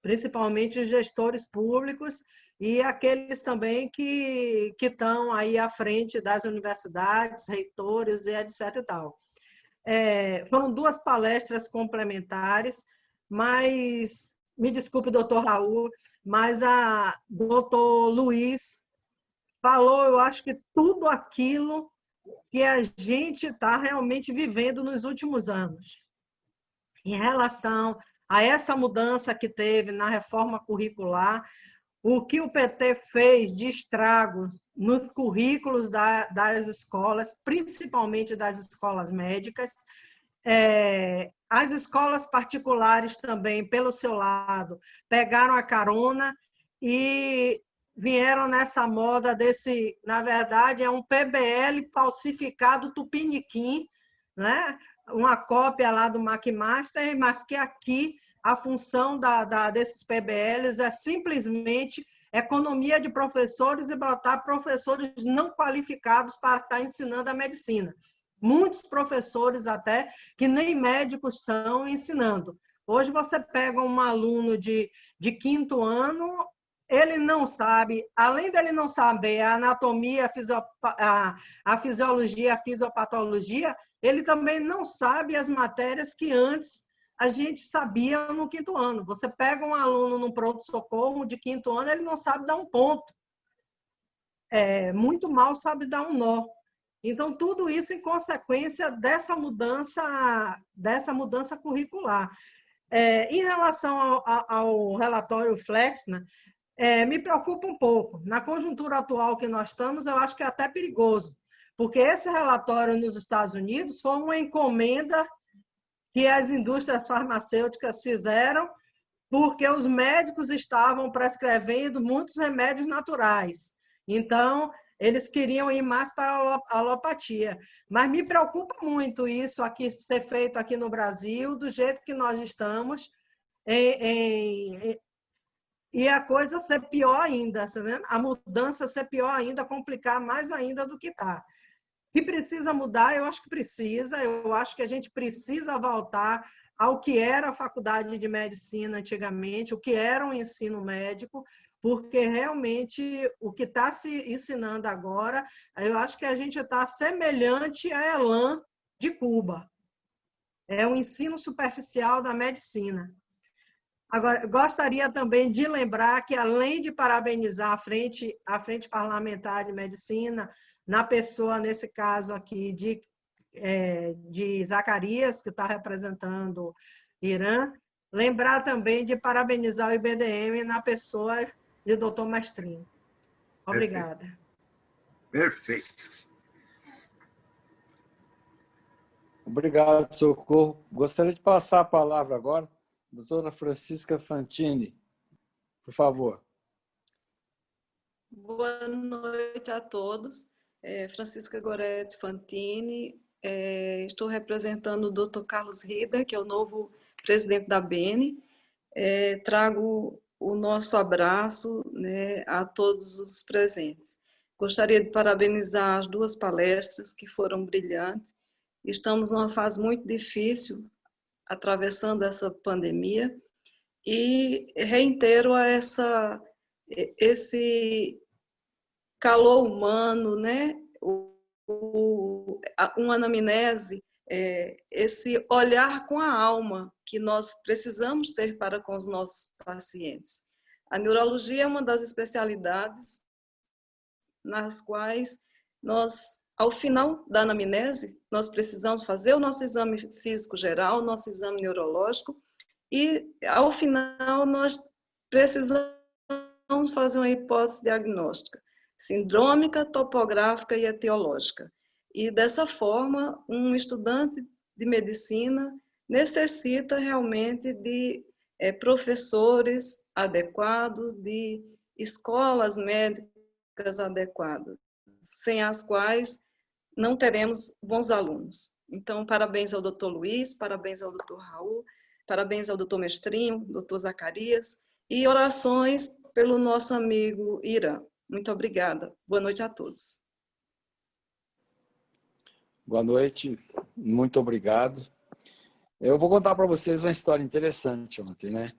Principalmente os gestores públicos e aqueles também que estão aí à frente das universidades, reitores e etc. e tal. Foram 2 palestras complementares, mas, me desculpe, doutor Raul, mas a doutor Luiz falou, eu acho que tudo aquilo que a gente está realmente vivendo nos últimos anos. Em relação a essa mudança que teve na reforma curricular, o que o PT fez de estrago nos currículos das escolas, principalmente das escolas médicas. As escolas particulares também, pelo seu lado, pegaram a carona e vieram nessa moda desse, na verdade, é um PBL falsificado tupiniquim, né? Uma cópia lá do McMaster, mas que aqui a função desses PBLs é simplesmente economia de professores e botar professores não qualificados para estar ensinando a medicina. Muitos professores até que nem médicos estão ensinando. Hoje você pega um aluno de 5º ano, ele não sabe, além dele não saber a anatomia, a fisiologia, a fisiopatologia, ele também não sabe as matérias que antes a gente sabia no 5º ano. Você pega um aluno no pronto-socorro de 5º ano, ele não sabe dar um ponto. Muito mal sabe dar um nó. Então, tudo isso em consequência dessa mudança curricular. Em relação ao relatório Flexner, me preocupa um pouco. Na conjuntura atual que nós estamos, eu acho que é até perigoso, porque esse relatório nos Estados Unidos foi uma encomenda que as indústrias farmacêuticas fizeram porque os médicos estavam prescrevendo muitos remédios naturais. Então, eles queriam ir mais para a alopatia. Mas me preocupa muito isso aqui ser feito aqui no Brasil, do jeito que nós estamos, e a coisa ser pior ainda, né? A mudança ser pior ainda, complicar mais ainda do que está. Que precisa mudar, eu acho que precisa. Eu acho que a gente precisa voltar ao que era a faculdade de medicina antigamente, o que era o ensino médico, porque realmente o que está se ensinando agora, eu acho que a gente está semelhante à ELAN de Cuba. É o ensino superficial da medicina. Agora, gostaria também de lembrar que, além de parabenizar a Frente Parlamentar de Medicina, na pessoa, nesse caso aqui, de Zacarias, que está representando Irã, lembrar também de parabenizar o IBDM na pessoa de Dr. Mestrinho. Obrigada. Perfeito. Obrigado, Socorro. Gostaria de passar a palavra agora à doutora Francisca Fantini. Por favor. Boa noite a todos. Francisca Goretti Fantini. Estou representando o Dr. Carlos Rida, que é o novo presidente da BN. Trago o nosso abraço, né, a todos os presentes. Gostaria de parabenizar as 2 palestras que foram brilhantes. Estamos numa fase muito difícil, atravessando essa pandemia, e reitero esse calor humano, né? Uma anamnese, esse olhar com a alma que nós precisamos ter para com os nossos pacientes. A neurologia é uma das especialidades nas quais nós, ao final da anamnese, nós precisamos fazer o nosso exame físico geral, o nosso exame neurológico, e, ao final, nós precisamos fazer uma hipótese diagnóstica, sindrômica, topográfica e etiológica. E, dessa forma, um estudante de medicina necessita realmente de professores adequados, de escolas médicas adequadas, sem as quais não teremos bons alunos. Então, parabéns ao Dr. Luiz, parabéns ao Dr. Raul, parabéns ao Dr. Mestrinho, Dr. Zacarias, e orações pelo nosso amigo Irã. Muito obrigada. Boa noite a todos. Boa noite, muito obrigado. Eu vou contar para vocês uma história interessante ontem, né?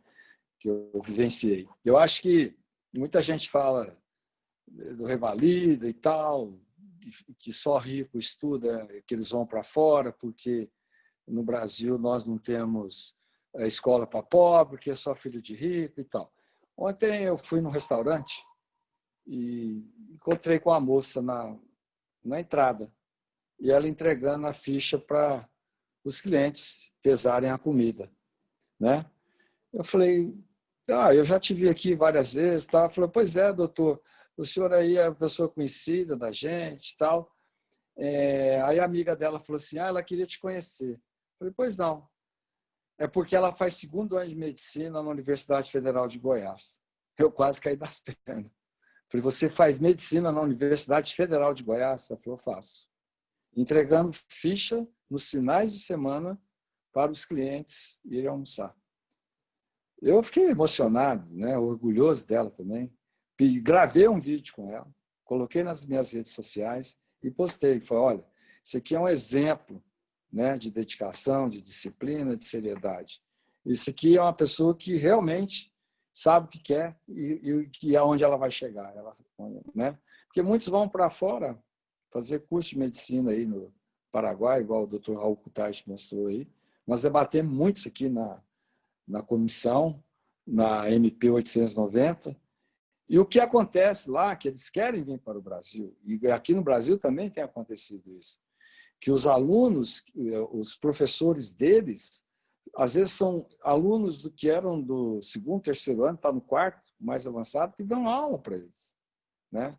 Que eu vivenciei. Eu acho que muita gente fala do revalida e tal, que só rico estuda, que eles vão para fora, porque no Brasil nós não temos escola para pobre, que é só filho de rico e tal. Ontem eu fui num restaurante e encontrei com a moça na entrada, e ela entregando a ficha para os clientes pesarem a comida, né? Eu falei, eu já te vi aqui várias vezes, tá? Eu falei, pois é, doutor, o senhor aí é uma pessoa conhecida da gente, tal. Aí a amiga dela falou assim, ela queria te conhecer. Eu falei, pois não. É porque ela faz 2º ano de medicina na Universidade Federal de Goiás. Eu quase caí das pernas. Eu falei, você faz medicina na Universidade Federal de Goiás? Ela falou, eu faço. Entregando ficha nos finais de semana para os clientes irem almoçar. Eu fiquei emocionado, né? Orgulhoso dela também. Gravei um vídeo com ela, coloquei nas minhas redes sociais e postei. Falei, olha, isso aqui é um exemplo, né, de dedicação, de disciplina, de seriedade. Isso aqui é uma pessoa que realmente sabe o que quer e aonde ela vai chegar. Né? Porque muitos vão para fora fazer curso de medicina aí no Paraguai, igual o Dr. Raul Kutaich mostrou aí. Nós debatemos muito isso aqui na comissão, na MP 890. E o que acontece lá, que eles querem vir para o Brasil, e aqui no Brasil também tem acontecido isso, que os alunos, os professores deles, às vezes são alunos que eram do 2º, 3º ano, está no 4º, mais avançado, que dão aula para eles. Né?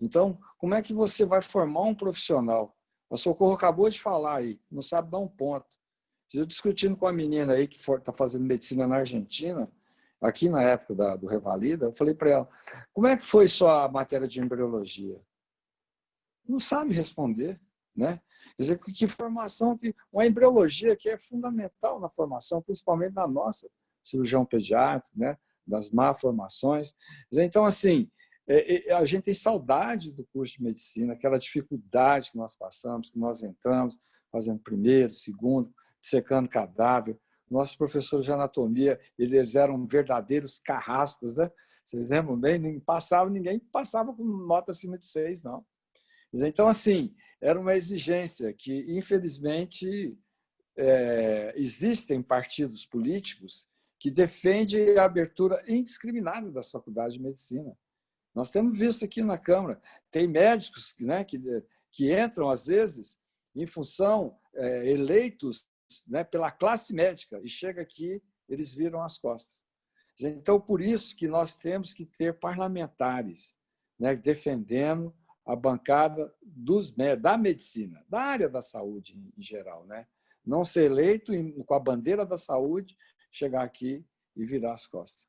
Então, como é que você vai formar um profissional? A Socorro acabou de falar aí, não sabe dar um ponto. Eu discutindo com a menina aí que está fazendo medicina na Argentina, aqui na época do Revalida, eu falei para ela, como é que foi sua matéria de embriologia? Não sabe responder, né? Quer dizer, que formação, uma embriologia que é fundamental na formação, principalmente na nossa, cirurgião pediatra, né? Das má formações. Então, assim, a gente tem saudade do curso de medicina, aquela dificuldade que nós passamos, que nós entramos, fazendo 1º, 2º, secando cadáver. Nossos professores de anatomia, eles eram verdadeiros carrascos, né? Vocês lembram bem? Ninguém passava com nota acima de 6, não. Então, assim, era uma exigência que, infelizmente, existem partidos políticos que defendem a abertura indiscriminada das faculdades de medicina. Nós temos visto aqui na Câmara, tem médicos, né, que entram, às vezes, em função, eleitos, né, pela classe médica, e chega aqui, eles viram as costas. Então, por isso que nós temos que ter parlamentares, né, defendendo a bancada da medicina, da área da saúde em geral. Né? Não ser eleito com a bandeira da saúde, chegar aqui e virar as costas.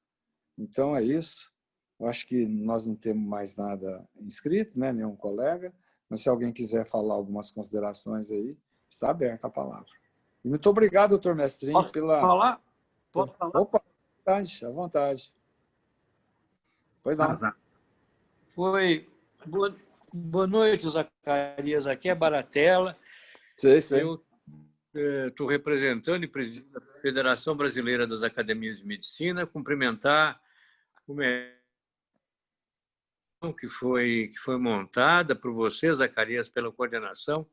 Então, é isso. Eu acho que nós não temos mais nada inscrito, né, nenhum colega, mas se alguém quiser falar algumas considerações aí, está aberta a palavra. E muito obrigado, doutor Mestrinho, Posso falar? Posso falar? Opa, à vontade. Pois não. Oi, boa noite, Zacarias. Aqui é Baratella. Sei. Eu estou representando e presidindo a Federação Brasileira das Academias de Medicina, cumprimentar o que foi montada por você, Zacarias, pela coordenação,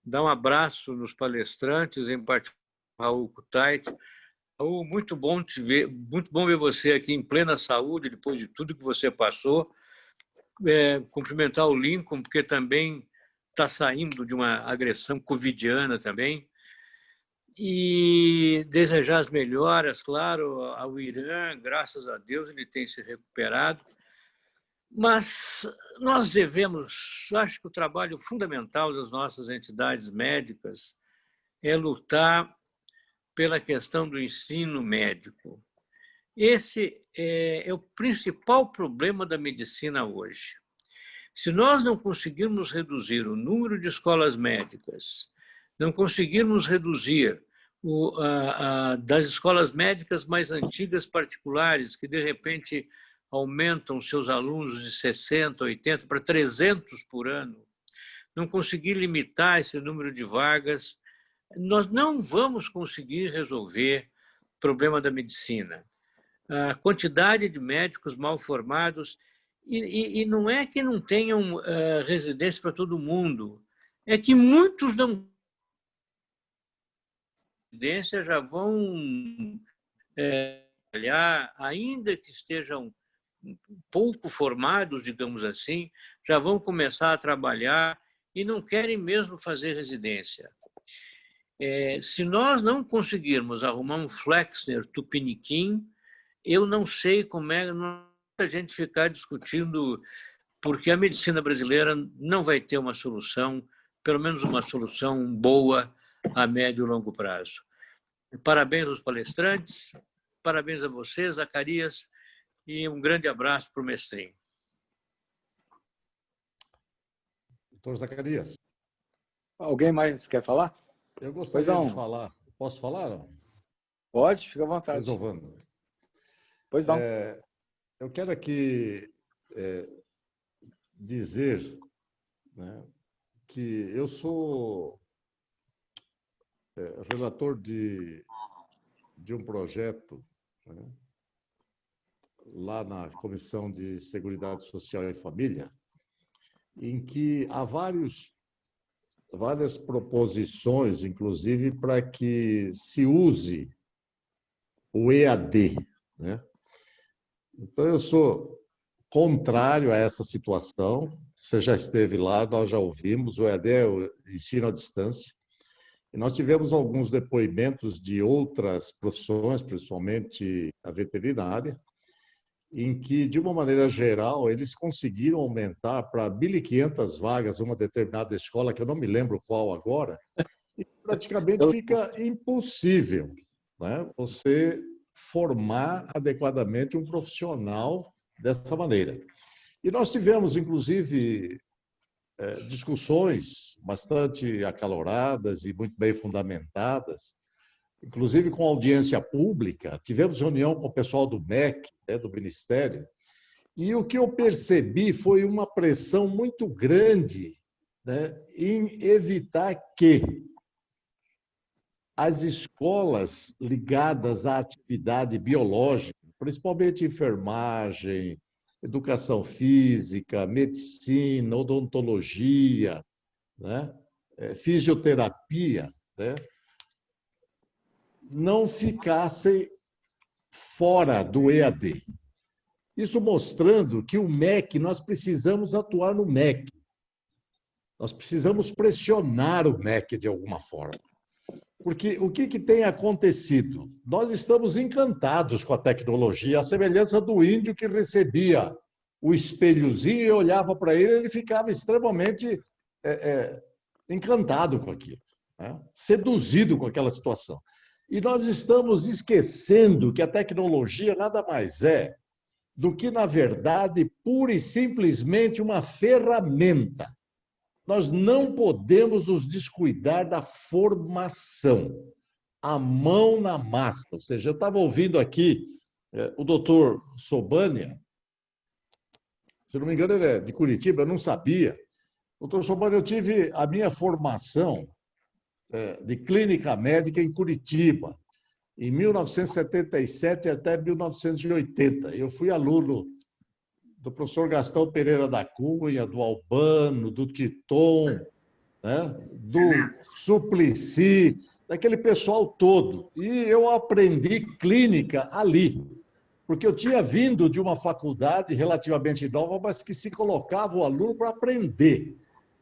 dar um abraço nos palestrantes, em particular Raul Kutaich. Raul, muito bom ver você aqui em plena saúde, depois de tudo que você passou. Cumprimentar o Lincoln, porque também está saindo de uma agressão covidiana também. E desejar as melhoras, claro, ao Irã, graças a Deus, ele tem se recuperado. Mas nós devemos, acho que o trabalho fundamental das nossas entidades médicas é lutar pela questão do ensino médico. Esse é o principal problema da medicina hoje. Se nós não conseguirmos reduzir o número de escolas médicas, não conseguirmos reduzir das escolas médicas mais antigas particulares, que de repente aumentam seus alunos de 60, 80 para 300 por ano, não conseguir limitar esse número de vagas, nós não vamos conseguir resolver o problema da medicina. A quantidade de médicos mal formados, e não é que não tenham residência para todo mundo, é que muitos não residência já vão trabalhar, ainda que estejam pouco formados, digamos assim, já vão começar a trabalhar e não querem mesmo fazer residência. Se nós não conseguirmos arrumar um Flexner Tupiniquim, eu não sei como é a gente ficar discutindo, porque a medicina brasileira não vai ter uma solução, pelo menos uma solução boa a médio e longo prazo. Parabéns aos palestrantes, parabéns a você, Zacarias, e um grande abraço para o Mestrinho. Doutor Zacarias. Alguém mais quer falar? Eu gostaria de falar. Posso falar? Não? Pode, fica à vontade. Resolvendo. Pois não. Eu quero aqui dizer, né, que eu sou relator de um projeto, né, lá na Comissão de Seguridade Social e Família, em que há várias proposições, inclusive, para que se use o EAD, né? Então, eu sou contrário a essa situação. Você já esteve lá, nós já ouvimos. O EAD é o ensino à distância. E nós tivemos alguns depoimentos de outras profissões, principalmente a veterinária, em que, de uma maneira geral, eles conseguiram aumentar para 1.500 vagas uma determinada escola, que eu não me lembro qual agora, e praticamente fica impossível, né, você formar adequadamente um profissional dessa maneira. E nós tivemos, inclusive, discussões bastante acaloradas e muito bem fundamentadas, inclusive com audiência pública. Tivemos reunião com o pessoal do MEC, do Ministério, e o que eu percebi foi uma pressão muito grande, né, em evitar que as escolas ligadas à atividade biológica, principalmente enfermagem, educação física, medicina, odontologia, né, fisioterapia, né, não ficassem fora do EAD. Isso mostrando que o MEC, nós precisamos atuar no MEC. Nós precisamos pressionar o MEC de alguma forma. Porque o que tem acontecido? Nós estamos encantados com a tecnologia, a semelhança do índio que recebia o espelhozinho e olhava para ele ficava extremamente encantado com aquilo, né? Seduzido com aquela situação. E nós estamos esquecendo que a tecnologia nada mais é do que, na verdade, pura e simplesmente uma ferramenta. Nós não podemos nos descuidar da formação, a mão na massa. Ou seja, eu estava ouvindo aqui o doutor Sobania, se não me engano, ele é de Curitiba, eu não sabia. Doutor Sobania, eu tive a minha formação de clínica médica em Curitiba, em 1977 até 1980. Eu fui aluno do professor Gastão Pereira da Cunha, do Albano, do Titon, né, do Suplicy, daquele pessoal todo. E eu aprendi clínica ali, porque eu tinha vindo de uma faculdade relativamente nova, mas que se colocava o aluno para aprender.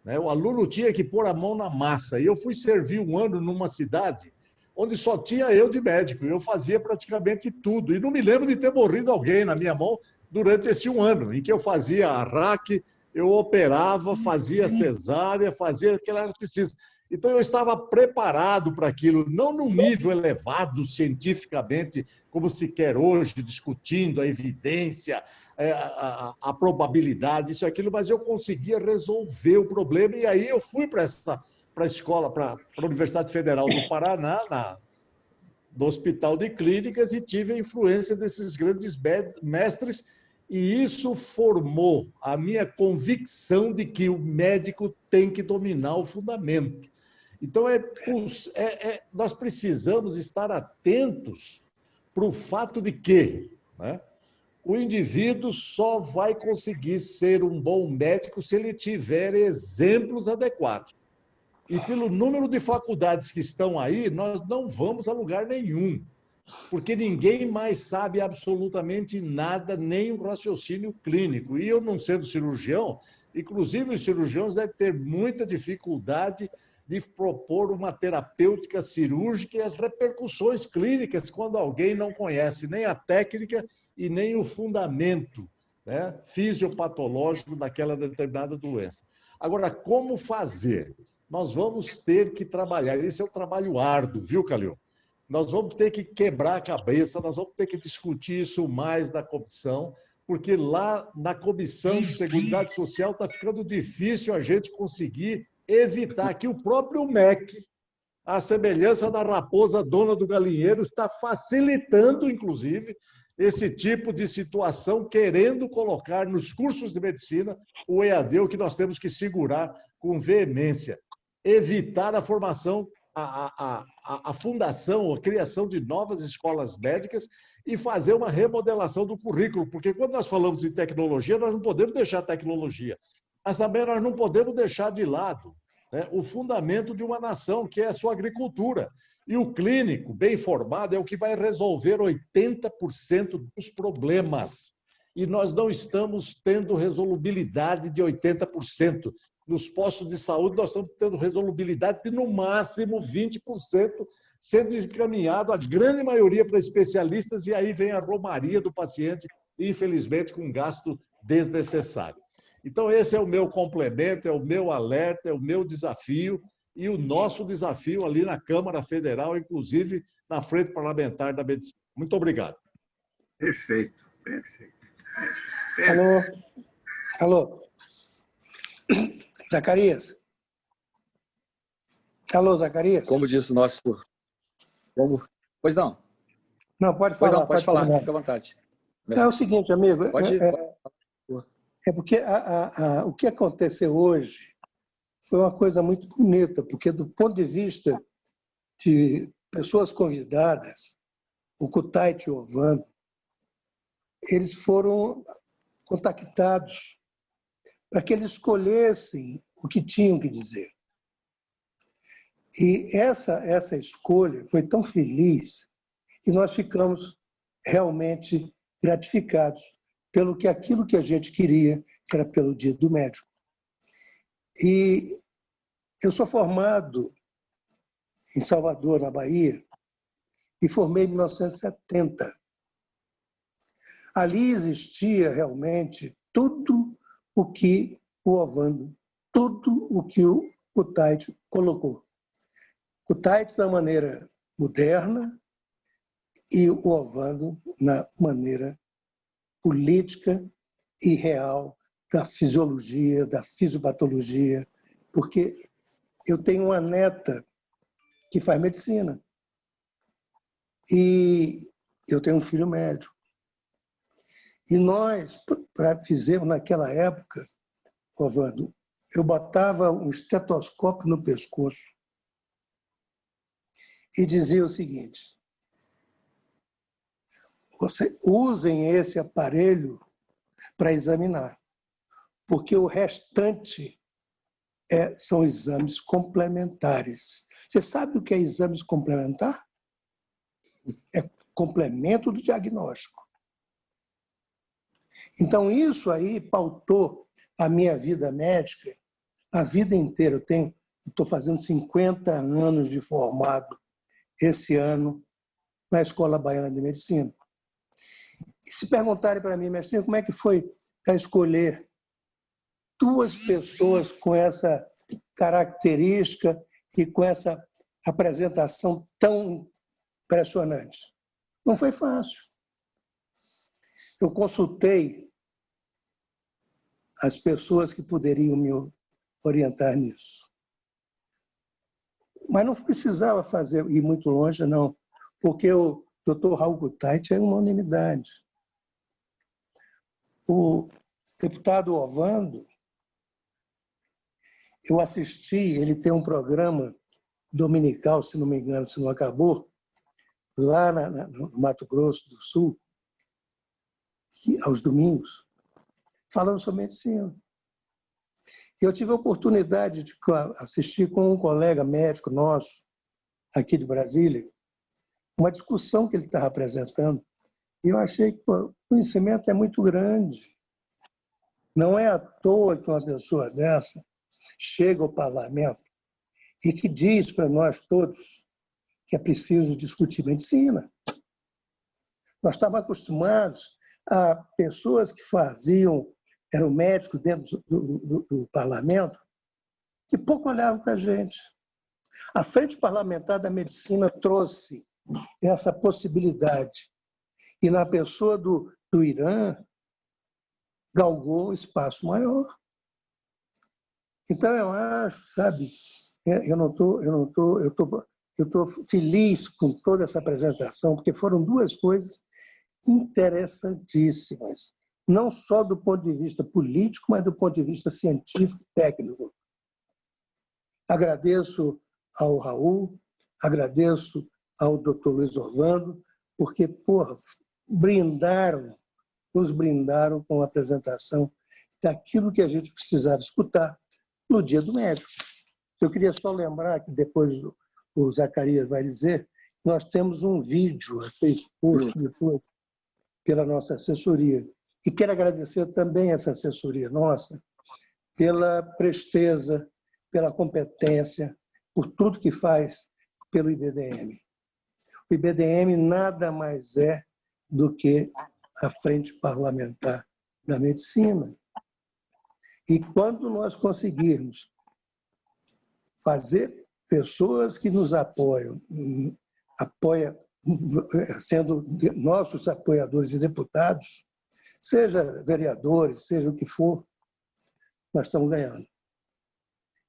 O aluno tinha que pôr a mão na massa. E eu fui servir um ano numa cidade onde só tinha eu de médico. Eu fazia praticamente tudo. E não me lembro de ter morrido alguém na minha mão durante esse um ano, em que eu fazia a RAC, eu operava, fazia cesárea, fazia o que era preciso. Então, eu estava preparado para aquilo, não num nível elevado cientificamente, como se quer hoje, discutindo a evidência, a probabilidade, isso e aquilo, mas eu conseguia resolver o problema. E aí eu fui para a escola, para a Universidade Federal do Paraná, no Hospital de Clínicas, e tive a influência desses grandes mestres, e isso formou a minha convicção de que o médico tem que dominar o fundamento. Então, nós precisamos estar atentos para o fato de que, né, o indivíduo só vai conseguir ser um bom médico se ele tiver exemplos adequados. E pelo número de faculdades que estão aí, nós não vamos a lugar nenhum, porque ninguém mais sabe absolutamente nada, nem o raciocínio clínico. E eu, não sendo cirurgião, inclusive os cirurgiões devem ter muita dificuldade de propor uma terapêutica cirúrgica e as repercussões clínicas quando alguém não conhece nem a técnica e nem o fundamento, né, fisiopatológico daquela determinada doença. Agora, como fazer? Nós vamos ter que trabalhar. Esse é um trabalho árduo, viu, Calil? Nós vamos ter que quebrar a cabeça, nós vamos ter que discutir isso mais na comissão, porque lá na Comissão de Seguridade Social está ficando difícil a gente conseguir evitar que o próprio MEC, a semelhança da raposa dona do galinheiro, está facilitando, inclusive, esse tipo de situação, querendo colocar nos cursos de medicina o EAD, o que nós temos que segurar com veemência. Evitar a formação, a fundação, a criação de novas escolas médicas e fazer uma remodelação do currículo, porque quando nós falamos em tecnologia, nós não podemos deixar a tecnologia, mas também nós não podemos deixar de lado, né, o fundamento de uma nação, que é a sua agricultura. E o clínico, bem formado, é o que vai resolver 80% dos problemas. E nós não estamos tendo resolubilidade de 80%. Nos postos de saúde, nós estamos tendo resolubilidade de, no máximo, 20%, sendo encaminhado a grande maioria para especialistas, e aí vem a romaria do paciente, infelizmente, com gasto desnecessário. Então, esse é o meu complemento, é o meu alerta, é o meu desafio e o nosso desafio ali na Câmara Federal, inclusive na Frente Parlamentar da Medicina. Muito obrigado. Perfeito, perfeito. Alô? Zacarias? Alô, Zacarias? Como disse o nosso... Pois não. Não, pode falar. Pois não, pode falar, fica à vontade. É o seguinte, amigo, pode porque o que aconteceu hoje foi uma coisa muito bonita, porque do ponto de vista de pessoas convidadas, o Kutait e o Ovando, eles foram contactados para que eles escolhessem o que tinham que dizer. E essa escolha foi tão feliz que nós ficamos realmente gratificados pelo que aquilo que a gente queria, que era pelo Dia do Médico. E eu sou formado em Salvador, na Bahia, e formei em 1970. Ali existia realmente tudo o que o Ovando, tudo o que o Kutait colocou. O Kutait da maneira moderna e o Ovando na maneira política e real da fisiologia, da fisiopatologia, porque eu tenho uma neta que faz medicina e eu tenho um filho médico. E nós fizemos naquela época, Ovando, eu botava um estetoscópio no pescoço e dizia o seguinte: usem esse aparelho para examinar, porque o restante são exames complementares. Você sabe o que é exames complementar? É complemento do diagnóstico. Então, isso aí pautou a minha vida médica a vida inteira. Eu estou fazendo 50 anos de formado esse ano na Escola Baiana de Medicina. E se perguntarem para mim, mestrinho, como é que foi para escolher duas pessoas com essa característica e com essa apresentação tão impressionante? Não foi fácil. Eu consultei as pessoas que poderiam me orientar nisso. Mas não precisava ir muito longe, não, porque o Dr. Raul Kutait é uma unanimidade. O deputado Ovando, eu assisti, ele tem um programa dominical, se não me engano, se não acabou, lá no Mato Grosso do Sul, aos domingos, falando sobre medicina. Eu tive a oportunidade de assistir com um colega médico nosso, aqui de Brasília, uma discussão que ele estava apresentando, e eu achei que o conhecimento é muito grande. Não é à toa que uma pessoa dessa chega ao parlamento e que diz para nós todos que é preciso discutir medicina. Nós estávamos acostumados a pessoas que eram médicos dentro do parlamento, que pouco olhavam para a gente. A Frente Parlamentar da Medicina trouxe essa possibilidade. E na pessoa do Irã, galgou um espaço maior. Então, eu acho, sabe, eu estou feliz com toda essa apresentação, porque foram duas coisas interessantíssimas, não só do ponto de vista político, mas do ponto de vista científico e técnico. Agradeço ao Raul, agradeço ao Dr. Luiz Orlando, porque, nos brindaram com a apresentação daquilo que a gente precisava escutar no Dia do Médico. Eu queria só lembrar que depois o Zacarias vai dizer, nós temos um vídeo a ser exposto depois pela nossa assessoria. E quero agradecer também essa assessoria nossa pela presteza, pela competência, por tudo que faz pelo IBDM. O IBDM nada mais é do que a Frente Parlamentar da Medicina. E quando nós conseguirmos fazer pessoas que nos apoiam, sendo nossos apoiadores e deputados, seja vereadores, seja o que for, nós estamos ganhando.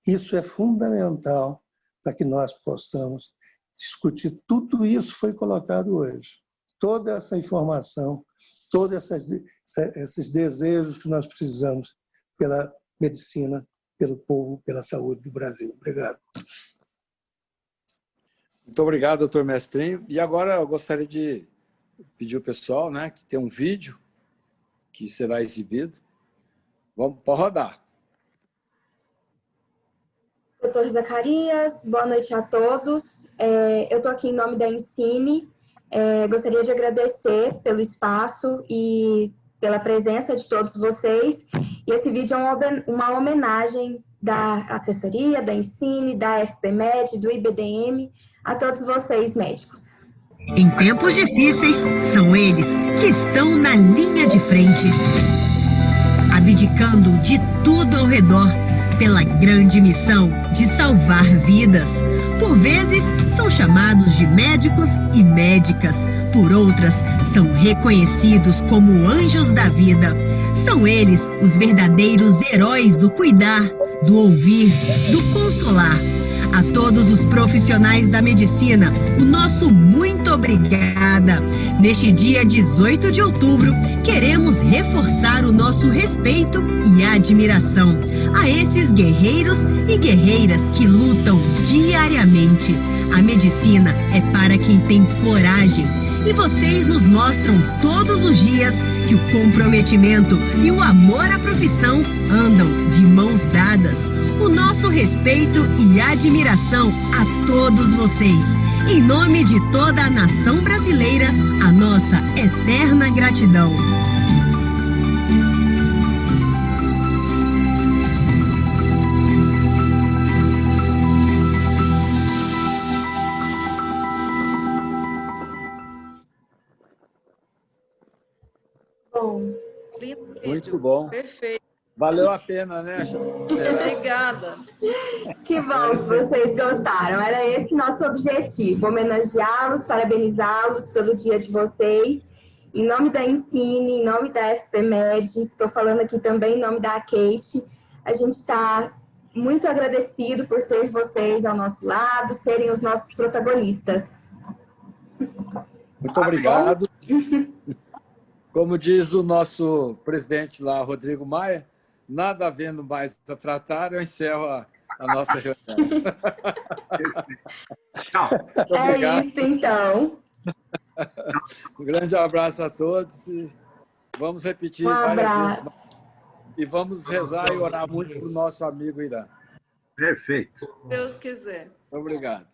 Isso é fundamental para que nós possamos discutir. Tudo isso foi colocado hoje. Toda essa informação, todos esses desejos que nós precisamos pela medicina, pelo povo, pela saúde do Brasil. Obrigado. Muito obrigado, doutor Mestrinho. E agora eu gostaria de pedir ao pessoal, né, que tem um vídeo que será exibido. Pode rodar. Doutor Zacarias, boa noite a todos. Eu estou aqui em nome da Ensine. Gostaria de agradecer pelo espaço e pela presença de todos vocês. E esse vídeo é uma homenagem da assessoria, da Ensine, da FPMed, do IBDM, a todos vocês, médicos. Em tempos difíceis, são eles que estão na linha de frente, abdicando de tudo ao redor pela grande missão de salvar vidas. Por vezes, são chamados de médicos e médicas. Por outras, são reconhecidos como anjos da vida. São eles os verdadeiros heróis do cuidar, do ouvir, do consolar. A todos os profissionais da medicina, o nosso muito obrigada. Neste dia 18 de outubro, queremos reforçar o nosso respeito e admiração a esses guerreiros e guerreiras que lutam diariamente. A medicina é para quem tem coragem. E vocês nos mostram todos os dias que o comprometimento e o amor à profissão andam de mãos dadas. O nosso respeito e admiração a todos vocês. Em nome de toda a nação brasileira, a nossa eterna gratidão. Muito bom. Perfeito. Valeu a pena, né, Obrigada. Que bom que vocês gostaram. Era esse nosso objetivo, homenageá-los, parabenizá-los pelo dia de vocês. Em nome da Ensine, em nome da FPMed, estou falando aqui também em nome da Kate, a gente está muito agradecido por ter vocês ao nosso lado, serem os nossos protagonistas. Muito obrigado. Como diz o nosso presidente lá, Rodrigo Maia, nada havendo mais a tratar, eu encerro a nossa reunião. Muito obrigado. É isso, então. Um grande abraço a todos e vamos repetir várias vezes. E vamos rezar e orar muito para o nosso amigo Irã. Perfeito. Deus quiser. Obrigado.